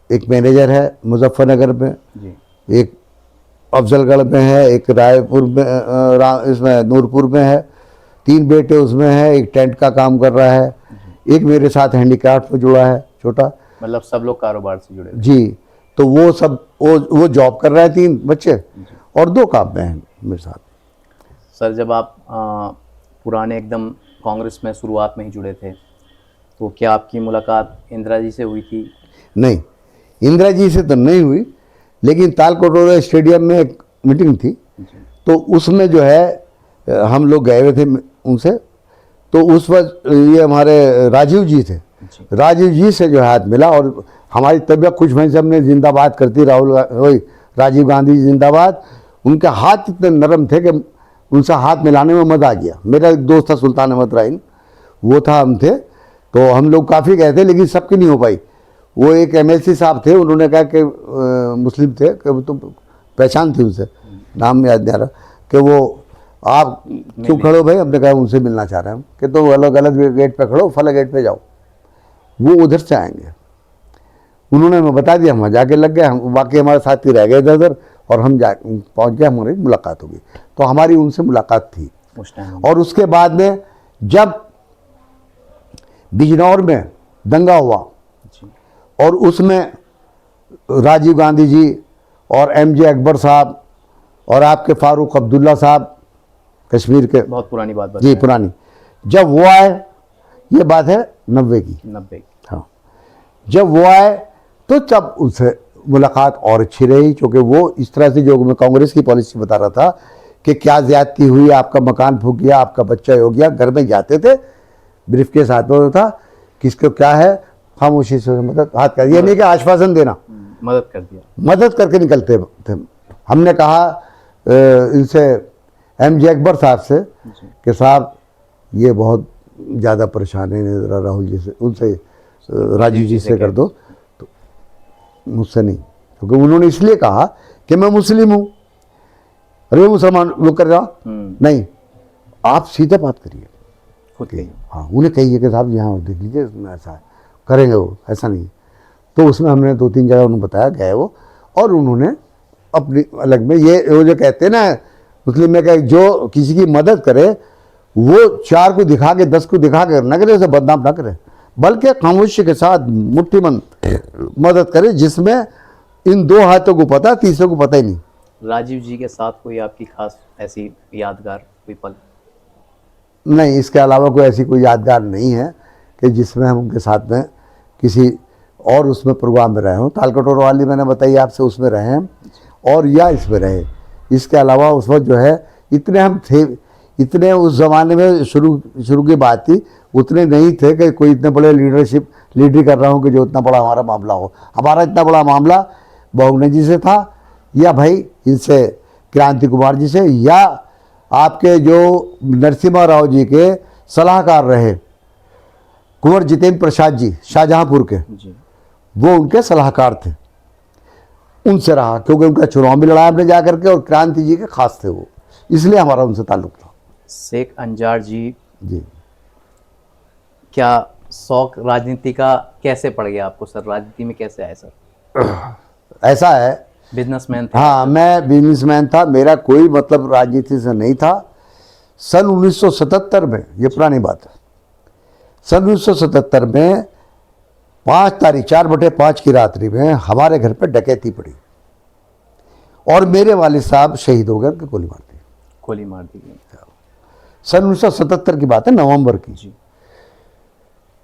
एक मैनेजर है मुजफ्फरनगर में, एक अफजलगढ़ में है, एक रायपुर में, इसमें नूरपुर में है, 3 बेटे उसमें है, एक टेंट का काम कर रहा है, एक मेरे साथ हैंडीक्राफ्ट में जुड़ा है छोटा। मतलब सब लोग कारोबार से जुड़े जी। तो वो सब वो जॉब कर रहे हैं, 3 बच्चे, और 2 काम में हैं मेरे साथ। सर जब आप पुराने एकदम कांग्रेस में शुरुआत में ही जुड़े थे, तो क्या आपकी मुलाकात इंदिरा जी से हुई थी? नहीं, इंदिरा जी से तो नहीं हुई, लेकिन तालकटोरा स्टेडियम में एक मीटिंग थी, तो उसमें जो है हम लोग गए हुए थे उनसे। तो उस वक्त ये हमारे राजीव जी थे, राजीव जी से जो हाथ मिला और हमारी तबीयत खुश भई से हमने जिंदाबाद करती, राजीव गांधी जिंदाबाद। उनके हाथ इतने नरम थे कि उनसे हाथ मिलाने में मज़ा आ गया। मेरा एक दोस्त था सुल्तान अहमद राइन, वो था, हम थे, तो हम लोग काफ़ी गए थे, लेकिन सबकी नहीं हो पाई। वो एक MLC साहब थे, उन्होंने कहा कि मुस्लिम थे, कि तो पहचान थी उनसे, नाम याद नहीं आ रहा, कि वो आप क्यों खड़ो भाई, हमने कहा उनसे मिलना चाह रहे हैं हम, कि तो अलग अलग गेट पे खड़ो, फला गेट पे जाओ, वो उधर से आएंगे। उन्होंने हमें बता दिया, हम जाके लग गए, हम बाकी हमारे साथी रह गए इधर, और हम जा पहुँच गए, हमारी मुलाकात हो गई। तो हमारी उनसे मुलाकात थी उस टाइम। और उसके बाद में जब बिजनौर में दंगा हुआ और उसमें राजीव गांधी जी और MJ अकबर साहब और आपके फारूक अब्दुल्ला साहब, कश्मीर के, बहुत पुरानी बात जी पुरानी, जब वो आए, ये बात है 90 की, हाँ, जब वो आए तो तब उनसे मुलाकात और अच्छी रही, क्योंकि वो इस तरह से, जो मैं कांग्रेस की पॉलिसी बता रहा था कि क्या ज्यादती हुई, आपका मकान फूक गया, आपका बच्चा हो गया, घर में जाते थे, ब्रीफ के साथ में था, किसको क्या है, खामोशी से मदद हाथ कर, ये नहीं कि आश्वासन देना, मदद कर दिया, मदद करके निकलते थे। हमने कहा इनसे, MJ अकबर साहब से, कि साहब ये बहुत ज़्यादा परेशान है, ज़रा राहुल जी से, उनसे राजीव जी से कर दो, तो मुझसे नहीं, क्योंकि उन्होंने इसलिए कहा कि मैं मुस्लिम हूँ। अरे मुसलमान लोग कर रहा नहीं, आप सीधे बात करिए, खुद कहिए। हाँ, उन्हें कहिए कि साहब यहाँ देख लीजिए इसमें ऐसा है, करेंगे वो, ऐसा नहीं। तो उसमें हमने 2-3 जगह उन्होंने बताया, गए वो, और उन्होंने अपनी अलग में ये वो जो कहते हैं ना मुस्लिम में, कि जो किसी की मदद करे वो 4 को दिखा के 10 को दिखा के न करे, उसे बदनाम ना करे, बल्कि खामोशी के साथ मुट्ठीबंद मदद करे, जिसमें इन 2 हाथों को पता, तीसरे को पता ही नहीं। राजीव जी के साथ कोई आपकी खास ऐसी यादगार कोई पल? नहीं, इसके अलावा कोई ऐसी कोई यादगार नहीं है कि जिसमें हम उनके साथ में किसी और उसमें प्रोग्राम में रहे हों। तालकटोरा वाली मैंने बताई आपसे, उसमें रहे हैं, और या इसमें रहे। इसके अलावा उस वक्त जो है इतने हम थे, इतने उस ज़माने में शुरू की बात थी, उतने नहीं थे कि कोई इतने बड़े लीडरी कर रहा हूँ कि जो इतना बड़ा हमारा मामला हो। हमारा इतना बड़ा मामला बहुगुणा जी से था, या भाई इनसे क्रांति कुमार जी से, या आपके जो नरसिम्हा राव जी के सलाहकार रहे कुंवर जितेंद्र प्रसाद जी शाहजहांपुर के जी। वो उनके सलाहकार थे, उनसे रहा, क्योंकि उनका चुनाव भी लड़ा हमने जा करके, और क्रांति जी के खास थे वो, इसलिए हमारा उनसे ताल्लुक था। शेख अंजार जी, जी, क्या शौक राजनीति का कैसे पड़ गया आपको सर? राजनीति में कैसे आए सर? ऐसा है, बिजनेसमैन थे? हाँ, मैं बिजनेसमैन था, मेरा कोई मतलब राजनीति से नहीं था। सन 1977 में, ये पुरानी बात है, सन 1977 में 5 तारीख 4/5 की रात्रि में हमारे घर पे डकैती पड़ी, और मेरे वालिद साहब शहीद हो गए, उनकी गोली मार दी। गोली मार दी गई। सन 1977 की बात है, नवंबर की। जी।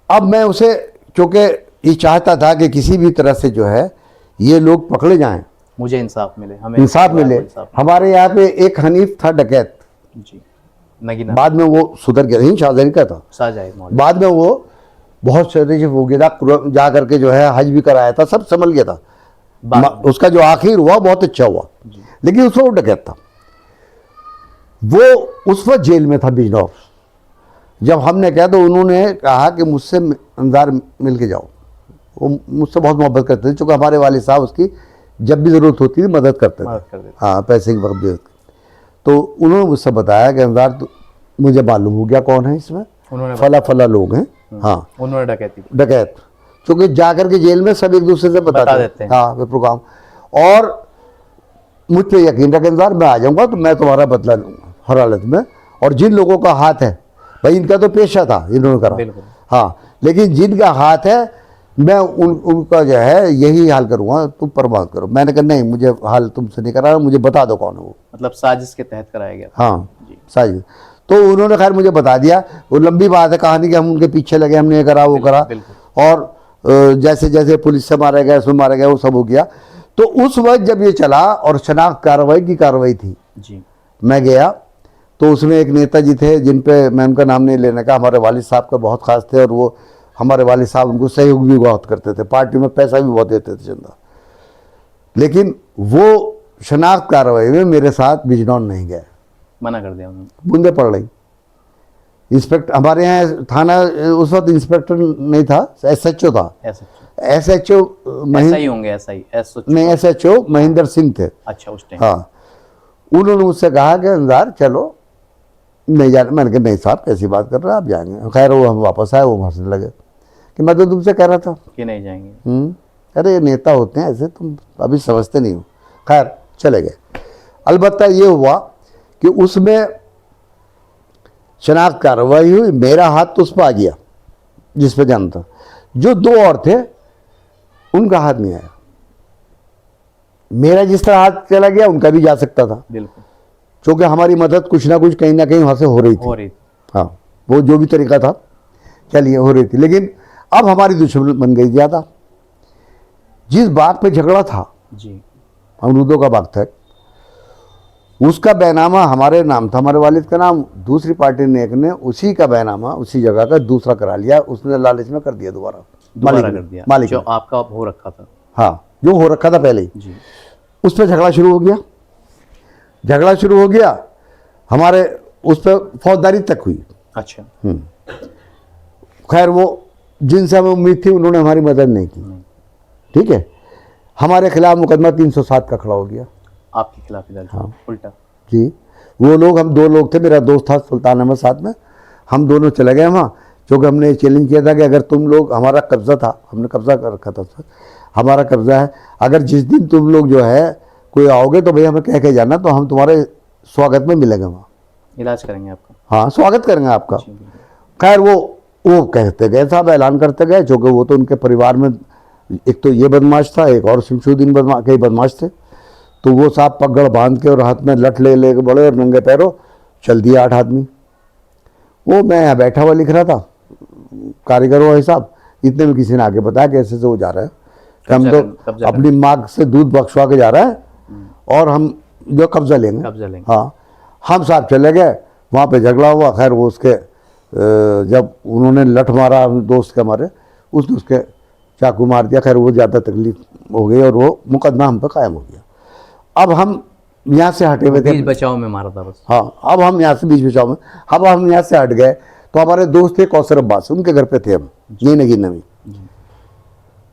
अब मैं उसे, चूँकि ये चाहता था कि किसी भी तरह से जो है ये लोग पकड़े जाएं, मुझे इंसाफ मिले, हमें इंसाफ मिले। हमारे यहाँ पे एक हनीफ था डकैत, जी, नगीना, बाद में वो सुधर गया, नहीं शाहजहां का था, शाहजहां मौलवी। बाद में वो बहुत शरीफ हो गया था, जा करके जो है हज भी कराया था, सब संभल गया था। उसका जो आखिर हुआ बहुत अच्छा हुआ, लेकिन उस वक्त डकैत था। वो उस वक्त जेल में था बिजनौर। जब हमने कहा तो उन्होंने कहा कि मुझसे अंजार मिल के जाओ। वो मुझसे बहुत मोहब्बत करते थे, चूँकि हमारे वालिद साहब उसकी जब भी ज़रूरत होती थी मदद करते थे, हाँ, पैसे की वक्त भी। तो उन्होंने मुझसे बताया कि अंजार, तो मुझे मालूम हो गया कौन है इसमें, फला लोग हैं, हाँ, उन्होंने डकैत, क्योंकि जाकर के जेल में सब एक दूसरे से बता देते हैं, हाँ, वे प्रोग्राम। और मुझ पे यकीन रखें अंजार, मैं आ जाऊँगा तो मैं तुम्हारा बदला लूँगा हर हालत में। और जिन लोगों का हाथ है, भाई इनका तो पेशा था, इन्होंने करा, हाँ, लेकिन जिनका हाथ है मैं उनका जो है यही हाल करूँगा, तुम परवाह करो। मैंने कहा नहीं, मुझे हाल तुमसे नहीं करा, मुझे बता दो कौन है वो। मतलब साजिश के तहत कराया गया? हाँ, साजिश। तो उन्होंने खैर मुझे बता दिया। वो लंबी बात है कहानी कि हम उनके पीछे लगे, हमने ये करा वो करा, और जैसे जैसे पुलिस से मारे गए, उसमें मारे गए, वो सब हो गया। तो उस वक्त जब ये चला और शनाख्त कार्रवाई की कार्रवाई थी जी, मैं गया, तो उसमें एक नेताजी थे जिन पे मैं उनका नाम नहीं लेने का, हमारे वालिद साहब का बहुत खास थे, और वो हमारे वालिद साहब उनको सहयोग भी बहुत करते थे, पार्टी में पैसा भी बहुत देते थे चंदा। लेकिन वो शनाख्त कार्रवाई में मेरे साथ बिजनौर नहीं गए, मना कर दिया उन्होंने। बूंदे पड़ रही। इंस्पेक्टर हमारे यहाँ थाना उस वक्त इंस्पेक्टर नहीं था, SHO था। SHO नहीं, SHO महेंद्र सिंह थे। अच्छा, उस टाइम। हाँ, उन्होंने मुझसे कहा कि अंजार चलो, नहीं जाना। मैंने कहा नहीं साहब, कैसी बात कर रहे हैं, आप जाएंगे। खैर वो हम वापस आए, वो हंसने लगे कि मैं तो तुमसे कह रहा था कि नहीं जाएंगे। अरे ये नेता होते हैं ऐसे, तुम अभी समझते नहीं हो। खैर चले गए। अलबत्ता ये हुआ कि उसमें शनाख्त कार्रवाई हुई, मेरा हाथ तो उस पर आ गया जिस पे जाना था। जो 2 और थे उनका हाथ नहीं आया। मेरा जिस तरह हाथ चला गया उनका भी जा सकता था, बिल्कुल, क्योंकि हमारी मदद कुछ ना कुछ कहीं ना कहीं वहाँ से हो रही थी। हाँ, वो जो भी तरीका था चलिए हो रही थी। लेकिन अब हमारी दुश्मनी बन गई ज़्यादा। जिस बाग पे झगड़ा था जी, अमरूदों का बाग था, उसका बैनामा हमारे नाम था, हमारे वालिद का नाम। दूसरी पार्टी ने एक ने उसी का बैनामा उसी जगह का दूसरा करा लिया, उसने लालच में कर दिया दोबारा कर दिया मालिक जो आपका हो रखा था। हाँ, जो हो रखा था पहले ही जी। उस पर झगड़ा शुरू हो गया, हमारे उस पर फौजदारी तक हुई। अच्छा। खैर वो जिनसे हमें उम्मीद थी उन्होंने हमारी मदद नहीं की, ठीक है। हमारे खिलाफ मुकदमा 307 का खड़ा हो गया। आपके खिलाफ इधर? हाँ, उल्टा जी। वो लोग, हम 2 लोग थे, मेरा दोस्त था सुल्तान अहमद साथ में, हम दोनों चले गए वहाँ। क्योंकि हमने चैलेंज किया था कि अगर तुम लोग, हमारा कब्जा था, हमने कब्जा कर रखा था उस पर, हमारा कब्जा है, अगर जिस दिन तुम लोग जो है कोई आओगे तो भैया हमें कह के जाना, तो हम तुम्हारे स्वागत में मिलेंगे वहाँ, इलाज करेंगे आपका। हाँ स्वागत करेंगे आपका। जी, बिल्कुल। खैर वो कहते गए साहब, ऐलान करते गए, चूँकि वो तो उनके परिवार में एक तो ये बदमाश था, एक और शमशुद्दीन कई बदमाश थे, तो वो साहब पगड़ बांध के और हाथ में लठ ले के बड़े और नंगे पैरों चल दिया 8 आदमी। वो मैं यहाँ बैठा हुआ लिख रहा था, कारीगरों का हिसाब, इतने में किसी ने आगे बताया कि ऐसे से वो जा रहा है कि हम तो अपनी माँ से दूध बख्शवा के जा रहा है और हम जो कब्जा लेंगे। हाँ, हम साहब चले गए, वहाँ पे झगड़ा हुआ। खैर वो उसके जब उन्होंने लठ मारा दोस्त के मारे, उसने उसके चाकू मार दिया। खैर वो ज़्यादा तकलीफ हो गई और वो मुकदमा हम पर कायम हो गया। अब हम यहाँ से हटे हुए थे, बीच बचाव में मारा था बस। हाँ, अब हम यहाँ से बीच बचाव में, अब हम यहाँ से हट गए तो हमारे दोस्त थे कौसर अब्बास, उनके घर पे थे हम, ये नगीर नवी।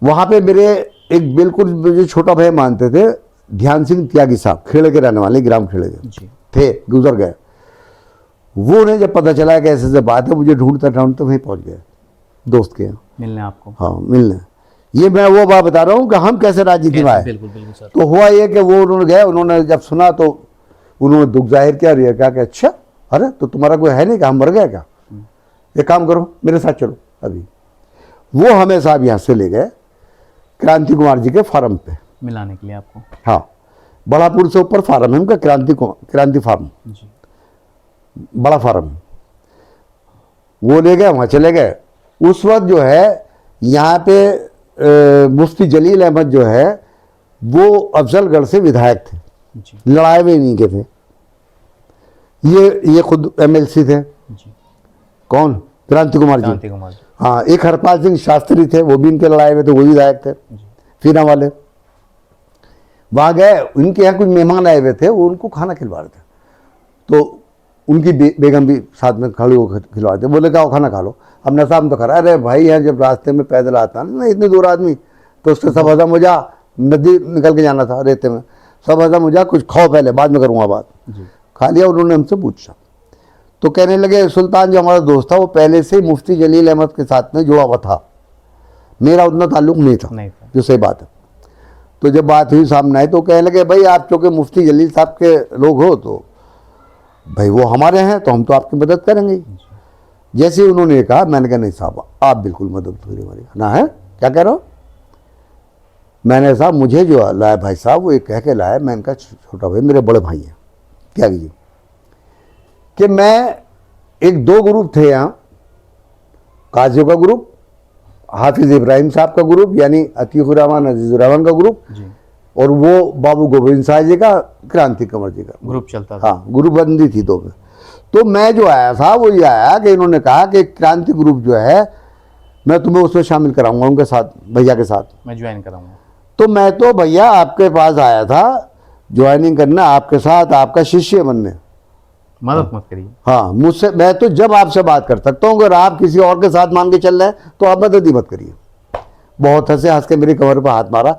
वहाँ पे मेरे एक बिल्कुल मुझे छोटा भाई मानते थे, ध्यान सिंह त्यागी साहब, खेड़े के रहने वाले, ग्राम खेड़े के थे, गुजर गए। वो उन्हें जब पता चला कि ऐसे से बात है, मुझे ढूंढते ढूंढते वहीं पहुँच गए दोस्त के यहाँ मिलने आपको। हाँ मिलने। ये मैं वो बात बता रहा हूँ कि हम कैसे राजनीति में आए। बिल्कुल बिल्कुल सर। तो हुआ ये कि वो उन्होंने गए, उन्होंने जब सुना तो उन्होंने दुख जाहिर किया और ये कहा कि अच्छा, अरे तो तुम्हारा कोई है नहीं, क्या हम मर गए क्या, एक काम करो मेरे साथ चलो। अभी वो हमें साहब यहाँ से ले गए क्रांति कुमार जी के फार्म पे मिलाने के लिए आपको। हाँ, बड़ापुर से ऊपर फार्म है उनका, क्रांति फार्म, बड़ा फार्म। वो ले गए, वहाँ चले गए। उस वक्त जो है यहाँ पे मुफ्ती जलील अहमद जो है वो अफजलगढ़ से विधायक थे, लड़ाई में इन्हीं के थे। ये खुद MLC थे। कौन? क्रांति कुमार जी। हाँ, एक हरपाल सिंह शास्त्री थे, वो भी इनके लड़ाई में थे, वो विधायक थे फीना वाले। वहाँ गए, उनके यहाँ कुछ मेहमान आए हुए थे, वो उनको खाना खिलवा रहे थे, तो उनकी बेगम भी साथ में खड़ी होकर खिलवाते। बोले क्या खाना खा लो। हमने साहब तो करा, अरे भाई यार जब रास्ते में पैदल आता ना इतनी दूर आदमी, तो उसके सब हजम हो जा, नदी निकल के जाना था रेते में, सब हजम हो जा, कुछ खाओ पहले, बाद में करूँगा बात। खा लिया। उन्होंने हमसे पूछा तो कहने लगे सुल्तान जो हमारा दोस्त था वो पहले से मुफ्ती जलील अहमद के साथ में जुड़ा हुआ था, मेरा उतना ताल्लुक नहीं था। जो सही बात है। तो जब बात हुई सामने आई तो कहने लगे भाई आप चूँकि मुफ्ती जलील साहब के लोग हो तो भाई वो हमारे हैं तो हम तो आपकी मदद करेंगे। जैसे ही उन्होंने कहा, मैंने कहा नहीं साहब आप बिल्कुल मदद करिए हमारी। ना है, क्या कह रहे हो? मैंने साहब मुझे जो लाया भाई साहब वो एक कह के लाया, मैं इनका छोटा भाई, मेरे बड़े भाई हैं त्यागी जी, कि मैं एक 2 ग्रुप थे यहाँ, काजियों का ग्रुप, हाफिज इब्राहिम साहब का ग्रुप यानी अतीकुर रहमान अजीजुर का ग्रुप, और वो बाबू गोविंद साहब जी का, क्रांति कुमार जी का ग्रुप चलता था। हाँ, ग्रुप बंदी थी 2 में। तो मैं जो आया था वो ये आया कि इन्होंने कहा कि क्रांति ग्रुप जो है मैं तुम्हें उसमें शामिल कराऊंगा, उनके साथ, भैया के साथ मैं ज्वाइन कराऊंगा। तो मैं तो भैया आपके पास आया था ज्वाइनिंग करना, आपके साथ आपका शिष्य बनने, मदद मत करिए। हाँ, मुझसे, मैं तो जब आपसे बात कर सकता हूँ, अगर आप किसी और के साथ मान के चल रहे हैं तो आप मदद ही मत करिए। बहुत हंसे, हंस के मेरी कमर पर हाथ मारा।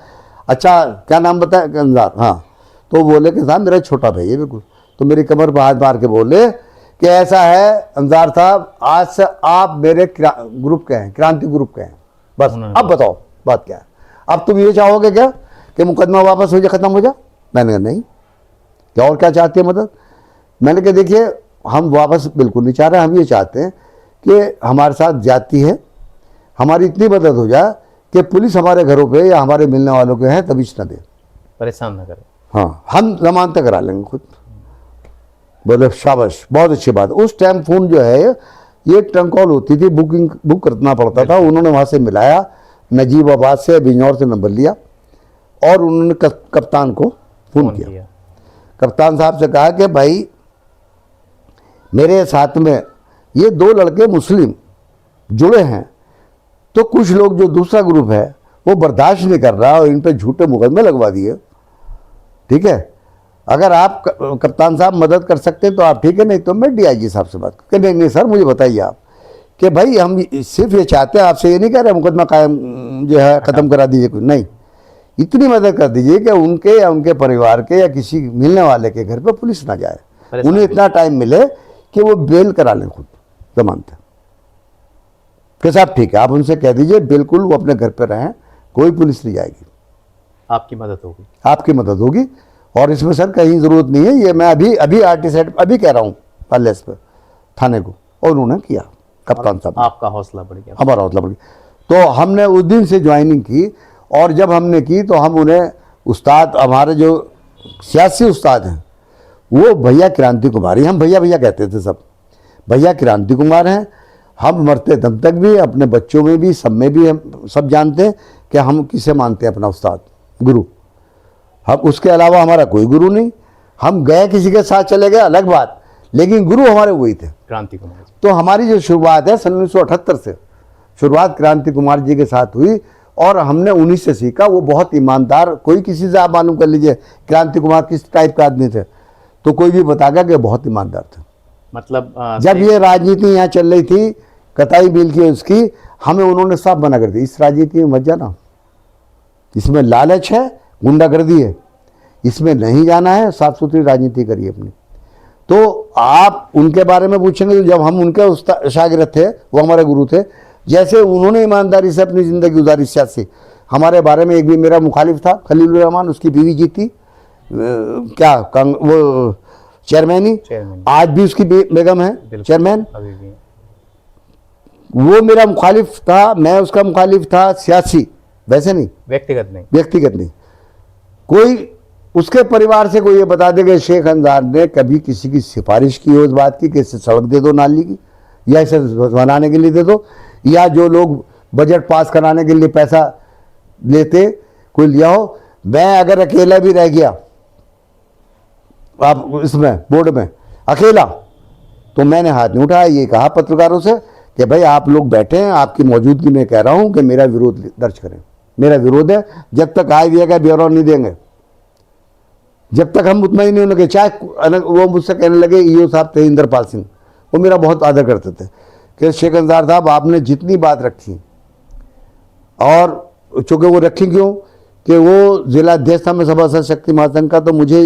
अच्छा क्या नाम बताया? अंजार। हाँ, तो बोले कि साहब मेरा छोटा भाई है बिल्कुल। तो मेरी कमर पर हाथ मार के बोले कि ऐसा है अंजार साहब, आज से आप मेरे ग्रुप के हैं, क्रांति ग्रुप के हैं, बस अब बताओ बात क्या है। अब तुम ये चाहोगे क्या कि मुकदमा वापस हो जाए, ख़त्म हो जाए? मैंने कहा नहीं, क्या और क्या चाहते हैं मदद? मैंने कहा देखिए हम वापस बिल्कुल नहीं चाह रहे, हम ये चाहते हैं कि हमारे साथ ज्यादती है, हमारी इतनी मदद हो जाए कि पुलिस हमारे घरों पे या हमारे मिलने वालों के हैं तबीज न दे, परेशान न करे। हाँ, हम जमानत करा लेंगे खुद। बोले शाबाश, बहुत अच्छी बात। उस टाइम फ़ोन जो है ये ट्रंक कॉल होती थी, बुक करना पड़ता था। उन्होंने वहाँ से मिलाया, नजीबाबाद से, बिजनौर से नंबर लिया और उन्होंने कप्तान को फ़ोन किया। कप्तान साहब से कहा कि भाई मेरे साथ में ये 2 लड़के मुस्लिम जुड़े हैं, तो कुछ लोग जो दूसरा ग्रुप है वो बर्दाश्त नहीं कर रहा और इन पे झूठे मुकदमे लगवा दिए। ठीक है, अगर आप कप्तान साहब मदद कर सकते हैं तो आप ठीक है, नहीं तो मैं DIG साहब से बात कर। नहीं सर मुझे बताइए आप कि भाई हम सिर्फ ये चाहते हैं, आपसे ये नहीं कह रहे मुकदमा कायम जो है ख़त्म करा दीजिए, कुछ नहीं, इतनी मदद कर दीजिए कि उनके या उनके परिवार के या किसी मिलने वाले के घर पर पुलिस ना जाए, उन्हें इतना टाइम मिले कि वो बेल करा लें खुद, जमानत। कि साहब ठीक है, आप उनसे कह दीजिए बिल्कुल वो अपने घर पे रहें, कोई पुलिस नहीं जाएगी, आपकी मदद होगी। आपकी मदद होगी। और इसमें सर कहीं ज़रूरत नहीं है, ये मैं अभी आरटी साइड अभी कह रहा हूँ पैलेस पे थाने को, और उन्होंने किया, कप्तान साहब। आपका हौसला बढ़ गया। हमारा हौसला बढ़ गया। तो हमने उस दिन से ज्वाइनिंग की, और जब हमने की तो हम उन्हें उस्ताद, हमारे जो सियासी उस्ताद हैं वो भैया क्रांति कुमार ही, हम भैया भैया कहते थे सब, भैया क्रांति कुमार हैं। हम मरते दम तक भी, अपने बच्चों में भी, सब में भी हम सब जानते हैं कि हम किसे मानते हैं अपना उस्ताद, गुरु। हम उसके अलावा हमारा कोई गुरु नहीं। हम गए किसी के साथ चले गए अलग बात, लेकिन गुरु हमारे वही थे, क्रांति कुमार जी। तो हमारी जो शुरुआत है सन 1978 से शुरुआत क्रांति कुमार जी के साथ हुई, और हमने उन्हीं से सीखा। वो बहुत ईमानदार, कोई किसी से आप मालूम कर लीजिए क्रांति कुमार किस टाइप का आदमी थे, तो कोई भी बताएगा कि बहुत ईमानदार थे। मतलब जब ये राजनीति यहाँ चल रही थी, कताई बिल की उसकी, हमें उन्होंने साफ मना कर दी, इस राजनीति में मत जाना, इसमें लालच है, गुंडागर्दी है, इसमें नहीं जाना है, साफ सुथरी राजनीति करिए अपनी। तो आप उनके बारे में पूछेंगे तो जब हम उनके शागिर्द थे, वो हमारे गुरु थे, जैसे उन्होंने ईमानदारी से अपनी ज़िंदगी गुजारी सियासी। हमारे बारे में एक भी मेरा मुखालिफ था खलीलुर रहमान, उसकी बीवी जी थी वो चेयरमैन, आज भी उसकी बेगम है चेयरमैन। वो मेरा मुखालिफ था, मैं उसका मुखालिफ था सियासी, वैसे नहीं, व्यक्तिगत नहीं। कोई उसके परिवार से कोई ये बता देगा शेख अंजार ने कभी किसी की सिफारिश की हो इस बात की कि इसे सड़क दे दो नाली की, या इसे बनाने के लिए दे दो, या जो लोग बजट पास कराने के लिए पैसा लेते कोई लिया हो। मैं अगर अकेला भी रह गया आप इसमें बोर्ड में अकेला, तो मैंने हाथ नहीं उठाया, ये कहा पत्रकारों से कि भाई आप लोग बैठे हैं, आपकी मौजूदगी में कह रहा हूं कि मेरा विरोध दर्ज करें, मेरा विरोध है। जब तक आईवीए का ब्यौरा नहीं देंगे, जब तक हम मुतमईन नहीं होंगे, चाहे वो मुझसे कहने लगे ईओ साहब थे इंद्रपाल सिंह, वो मेरा बहुत आदर करते थे कि शेख अंजार साहब आपने जितनी बात रखी, और चूँकि वो रखी क्यों कि वो जिला अध्यक्ष था मैं सभासद शक्ति महासंघ का, तो मुझे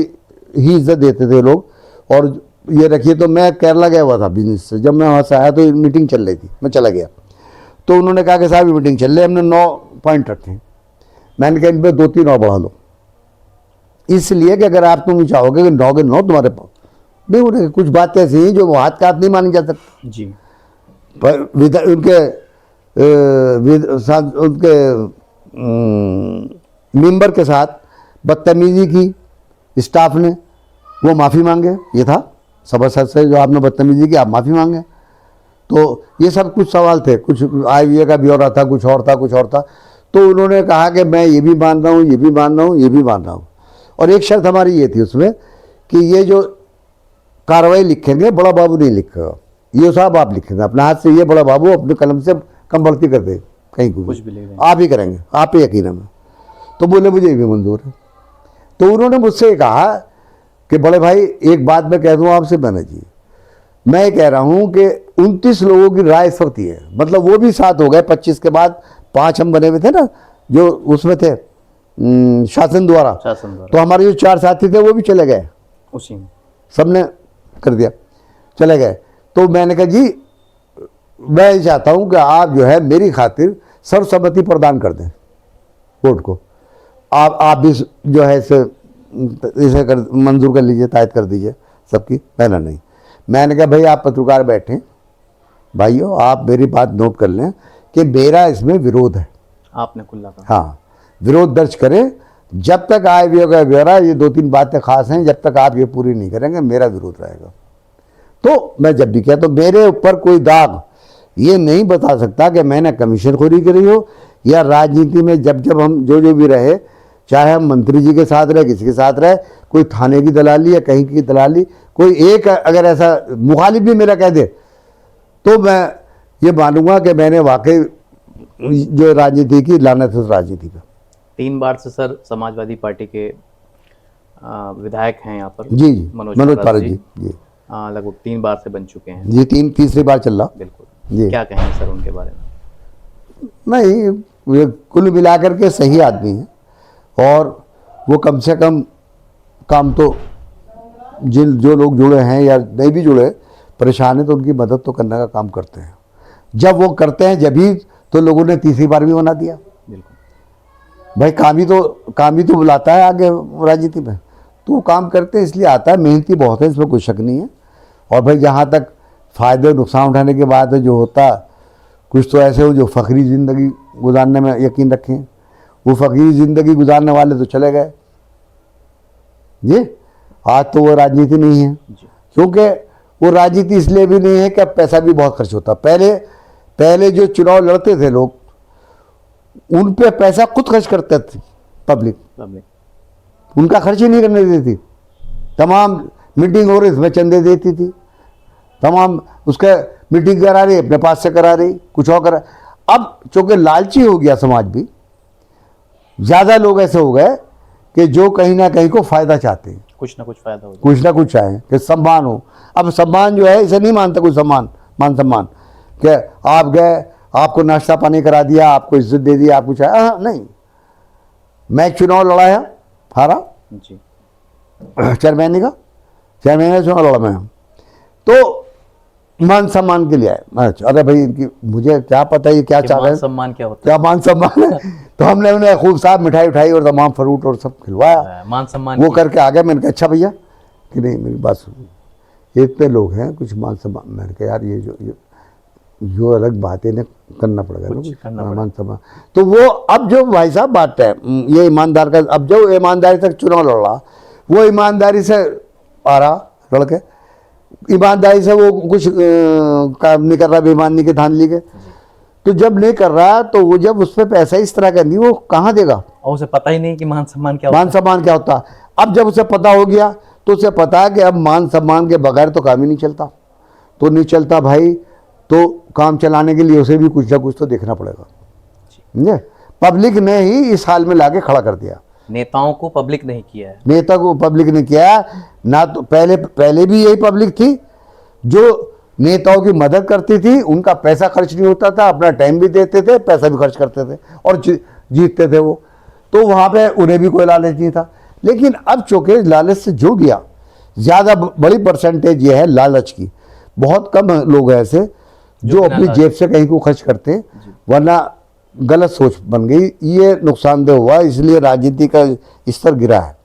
ही इज्जत देते थे लोग, और ये रखिए। तो मैं केरला गया हुआ था बिजनेस से, जब मैं वहाँ से आया तो मीटिंग चल रही थी, मैं चला गया, तो उन्होंने कहा कि साहब मीटिंग चल रही है, हमने 9 पॉइंट रखे हैं, मैंने कहा इन पर 2-3 और बढ़ा लो, इसलिए कि अगर आप तुम चाहोगे कि 9 के 9 तुम्हारे पास नहीं उन्हें, कुछ बातें ऐसी हैं जो हाथ का हाथ नहीं मानी जा सकती जी। पर उनके मेंबर के साथ बदतमीजी की स्टाफ ने, वो माफ़ी मांगे, ये था सभासद से जो आपने बदतमीजी की आप माफ़ी मांगे। तो ये सब कुछ सवाल थे, कुछ आईवीए का ब्यौरा था, कुछ और था। तो उन्होंने कहा कि मैं ये भी मान रहा हूँ, ये भी मान रहा हूँ, ये भी मान रहा हूँ, और एक शर्त हमारी ये थी उसमें कि ये जो कार्रवाई लिखेंगे बड़ा बाबू नहीं लिखेगा, ये साहब आप लिखेंगे अपने हाथ से, ये बड़ा बाबू अपने कलम से कम बढ़ती कर दे कहीं कुछ भी आप ही करेंगे, आप ही यकीन में। तो बोले मुझे भी मंजूर है। तो उन्होंने मुझसे कहा कि बड़े भाई एक बात मैं कह दूँ आपसे बना जी, मैं कह रहा हूँ कि 29 लोगों की राय इस वक्त है, मतलब वो भी 7 हो गए, 25 के बाद 5 हम बने हुए थे ना जो उसमें थे शासन द्वारा। तो हमारे जो 4 साथी थे वो भी चले गए, उसी सबने कर दिया, चले गए। तो मैंने कहा जी मैं ये चाहता हूँ कि आप जो है मेरी खातिर सर्वसम्मति प्रदान कर दें कोर्ट को, आप भी जो है इसे मंजूर कर लीजिए, तायद कर दीजिए सबकी। मैंने नहीं, मैंने कहा भाई आप पत्रकार बैठें, भाइयों आप मेरी बात नोट कर लें कि मेरा इसमें विरोध है। आपने खुला कहा, हाँ विरोध दर्ज करें, जब तक आईवीए का ब्यौरा, ये 2-3 बातें खास हैं, जब तक आप ये पूरी नहीं करेंगे मेरा विरोध रहेगा। तो मैं जब भी कहता तो मेरे ऊपर कोई दाग ये नहीं बता सकता कि मैंने कमीशनखोरी करी हो, या राजनीति में जब हम जो भी रहे, चाहे हम मंत्री जी के साथ रहे, किसी के साथ रहे, कोई थाने की दलाली या कहीं की दलाली, कोई एक अगर ऐसा मुखालिफ भी मेरा कह दे तो मैं ये मानूंगा कि मैंने वाकई जो राजनीति की लानत है उस राजनीति पर। 3 बार से सर समाजवादी पार्टी के विधायक हैं यहाँ पर। जी मनोज पारस जी लगभग 3 बार से बन चुके हैं जी, तीसरी बार चल रहा। बिल्कुल जी, क्या कहेंगे सर उनके बारे में? नहीं, वे कुल मिलाकर के सही आदमी हैं, और वो कम से कम काम तो जो लोग जुड़े हैं या नहीं भी जुड़े परेशान हैं तो उनकी मदद तो करने का काम करते हैं। जब वो करते हैं जब ही तो लोगों ने तीसरी बार भी बना दिया। बिल्कुल। भाई काम ही तो बुलाता है आगे राजनीति में, तो वो काम करते हैं इसलिए आता है, मेहनती बहुत है, इसमें कोई शक नहीं है। और भाई जहाँ तक फ़ायदे नुकसान उठाने के बाद जो होता, कुछ तो ऐसे हो जो फ़कीरी ज़िंदगी गुजारने में यकीन रखें, वो फ़कीरी ज़िंदगी गुजारने वाले तो चले गए जी। आज तो वो राजनीति नहीं है, क्योंकि वो राजनीति इसलिए भी नहीं है कि अब पैसा भी बहुत खर्च होता। पहले जो चुनाव लड़ते थे लोग, उन पे पैसा खुद खर्च करते थे पब्लिक, उनका खर्च ही नहीं करने देती। तमाम मीटिंग हो रही इसमें चंदे देती थी, तमाम उसका मीटिंग करा रही अपने पास से करा रही, कुछ और करा। अब चूँकि लालची हो गया समाज भी, ज़्यादा लोग ऐसे हो गए कि जो कहीं ना कहीं को फ़ायदा चाहते हैं, कुछ ना कुछ फायदा हो, कुछ ना कुछ चाहें कि सम्मान हो। अब सम्मान जो है इसे नहीं मानता कोई, मान सम्मान कि आप गए, आपको नाश्ता पानी करा दिया, आपको इज्जत दे दी, आपको चाहे, हाँ नहीं। मैं चुनाव लड़ाया, हारा जी। चेयरमैन का चुनाव लड़ा मैं, तो मान सम्मान के लिए आए। अरे भाई इनकी मुझे क्या पता ये क्या चाह रहे हैं, सम्मान क्या होता क्या मान सम्मान है। तो हमने उन्हें खूब साहब मिठाई उठाई और तमाम फ्रूट और सब खिलवाया, है? मान सम्मान वो की- करके आ गया। मैंने कहा अच्छा भैया कि नहीं मेरी बात सुनो, इतने लोग हैं, कुछ मान सम्मान। मैंने कहा यार ये जो अलग बातें ने करना पड़ेगा ना, कुछ कुछ करना मान सम्मान। तो वो अब जो भाई साहब बात है ये ईमानदार का, अब जो ईमानदारी से चुनाव लड़ रहा, वो ईमानदारी से आ रहा लड़के, ईमानदारी से वो कुछ काम नहीं कर रहा, बेईमानी के धांधली के। तो जब नहीं कर रहा तो वो जब उस पर पैसा इस तरह का नहीं, वो कहाँ देगा? और उसे पता ही नहीं कि मान सम्मान क्या मान सम्मान क्या होता। अब जब उसे पता हो गया तो उसे पता है कि अब मान सम्मान के बगैर तो काम ही नहीं चलता। तो नहीं चलता भाई, तो काम चलाने के लिए उसे भी कुछ ना कुछ तो देखना पड़ेगा। समझे? पब्लिक ने ही इस हाल में लाके खड़ा कर दिया। नेताओं को पब्लिक नहीं किया है, नेता को पब्लिक ने किया ना। तो पहले भी यही पब्लिक थी जो नेताओं की मदद करती थी, उनका पैसा खर्च नहीं होता था, अपना टाइम भी देते थे, पैसा भी खर्च करते थे और जीतते थे वो। तो वहाँ पे उन्हें भी कोई लालच नहीं था। लेकिन अब चूँकि लालच से जुड़ गया, ज़्यादा बड़ी परसेंटेज ये है लालच की। बहुत कम लोग हैं ऐसे जो अपनी जेब से कहीं को खर्च करते हैं, वरना गलत सोच बन गई। ये नुकसानदेह हुआ, इसलिए राजनीति का स्तर गिरा है।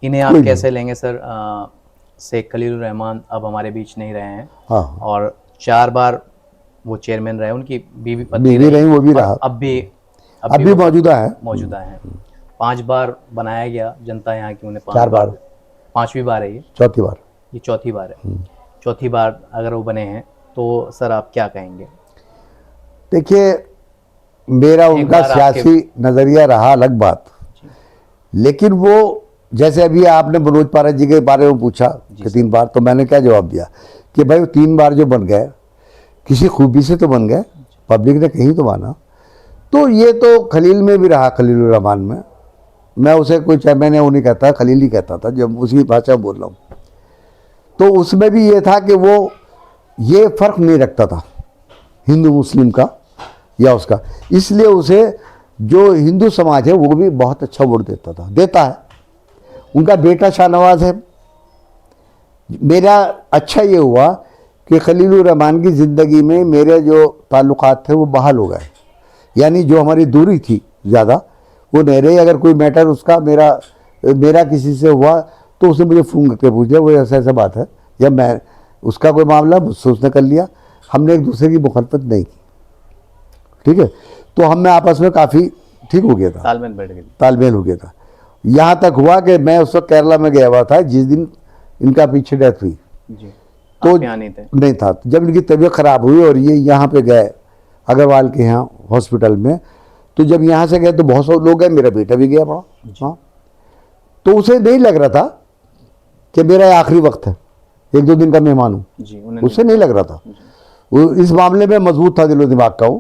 इन्हें आप कैसे लेंगे सर? शेख खलीलुर रहमान अब हमारे बीच नहीं रहे हैं, हाँ, और 4 बार वो चेयरमैन रहे, उनकी बीवी बीवी रही, वो भी और रहा, अब भी वो मौजूदा है। 5 बार बनाया गया, जनता यहाँ की उन्हें 4 बार, 5वीं बार है ये, चौथी बार, ये चौथी बार है। चौथी बार अगर वो बने हैं तो सर आप क्या कहेंगे? देखिए मेरा उनका बार सियासी नज़रिया रहा अलग बात, लेकिन वो जैसे अभी आपने मनोज पारस जी के बारे में पूछा कि 3 बार, तो मैंने क्या जवाब दिया कि भाई 3 बार जो बन गए किसी खूबी से तो बन गए, पब्लिक ने कहीं तो माना। तो ये तो खलील में भी रहा, खलीलुर रहमान में। मैं उसे कोई चेयरमैन है वो नहीं कहता, खलील ही कहता था, जब उसकी भाषा बोल रहा हूँ। तो उसमें भी ये था कि वो ये फ़र्क नहीं रखता था हिंदू मुस्लिम का या उसका, इसलिए उसे जो हिंदू समाज है वो भी बहुत अच्छा वोट देता है। उनका बेटा शाहनवाज है। मेरा अच्छा ये हुआ कि खलीलुर रहमान की ज़िंदगी में मेरे जो ताल्लुकात थे वो बहाल हो गए, यानी जो हमारी दूरी थी ज़्यादा वो नहीं रही। अगर कोई मैटर उसका मेरा किसी से हुआ तो उसने मुझे फ़ोन करके पूछ लिया, वो ऐसा बात है, या मैं उसका कोई मामला मुझसे उसने कर लिया, हमने एक दूसरे की मुखालफत नहीं की, ठीक है। तो हम में आपस में काफ़ी ठीक हो गया था, तालमेल बैठ गई, तालमेल हो गया था। यहाँ तक हुआ कि मैं उस वक्त केरला में गया हुआ था जिस दिन इनका पीछे डेथ हुई, जी। तो आप यहाँ नहीं थे? नहीं था। जब इनकी तबीयत ख़राब हुई और ये यहाँ पे गए अग्रवाल के यहाँ हॉस्पिटल में, तो जब यहाँ से गए तो बहुत सारे लोग गए, मेरा बेटा भी गया बड़ा। हाँ, तो उसे नहीं लग रहा था कि मेरा आखिरी वक्त है, 1-2 दिन का मेहमान हूँ, उसे नहीं लग रहा था। वो इस मामले में मजबूत था दिलो दिमाग का, वो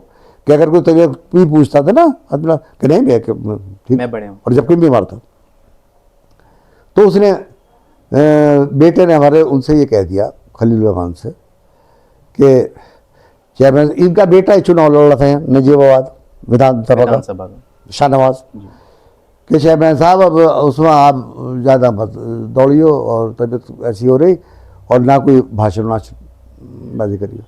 कि अगर कोई तबीयत भी पूछता था ना अपना कि नहीं मैं ठीक, मैं बड़े हूँ, और जबकि बीमार था, तो उसने बेटे ने हमारे उनसे ये कह दिया खलीलुर रहमान से कि चेयरमैन, इनका बेटा ही चुनाव लड़ रहा था नजीबाबाद विधानसभा का, शाहनवाज, कि चेयरमैन साहब अब उसमें आप ज़्यादा मत दौड़ियो और तबीयत ऐसी हो रही और ना कोई भाषण बाजी करिए।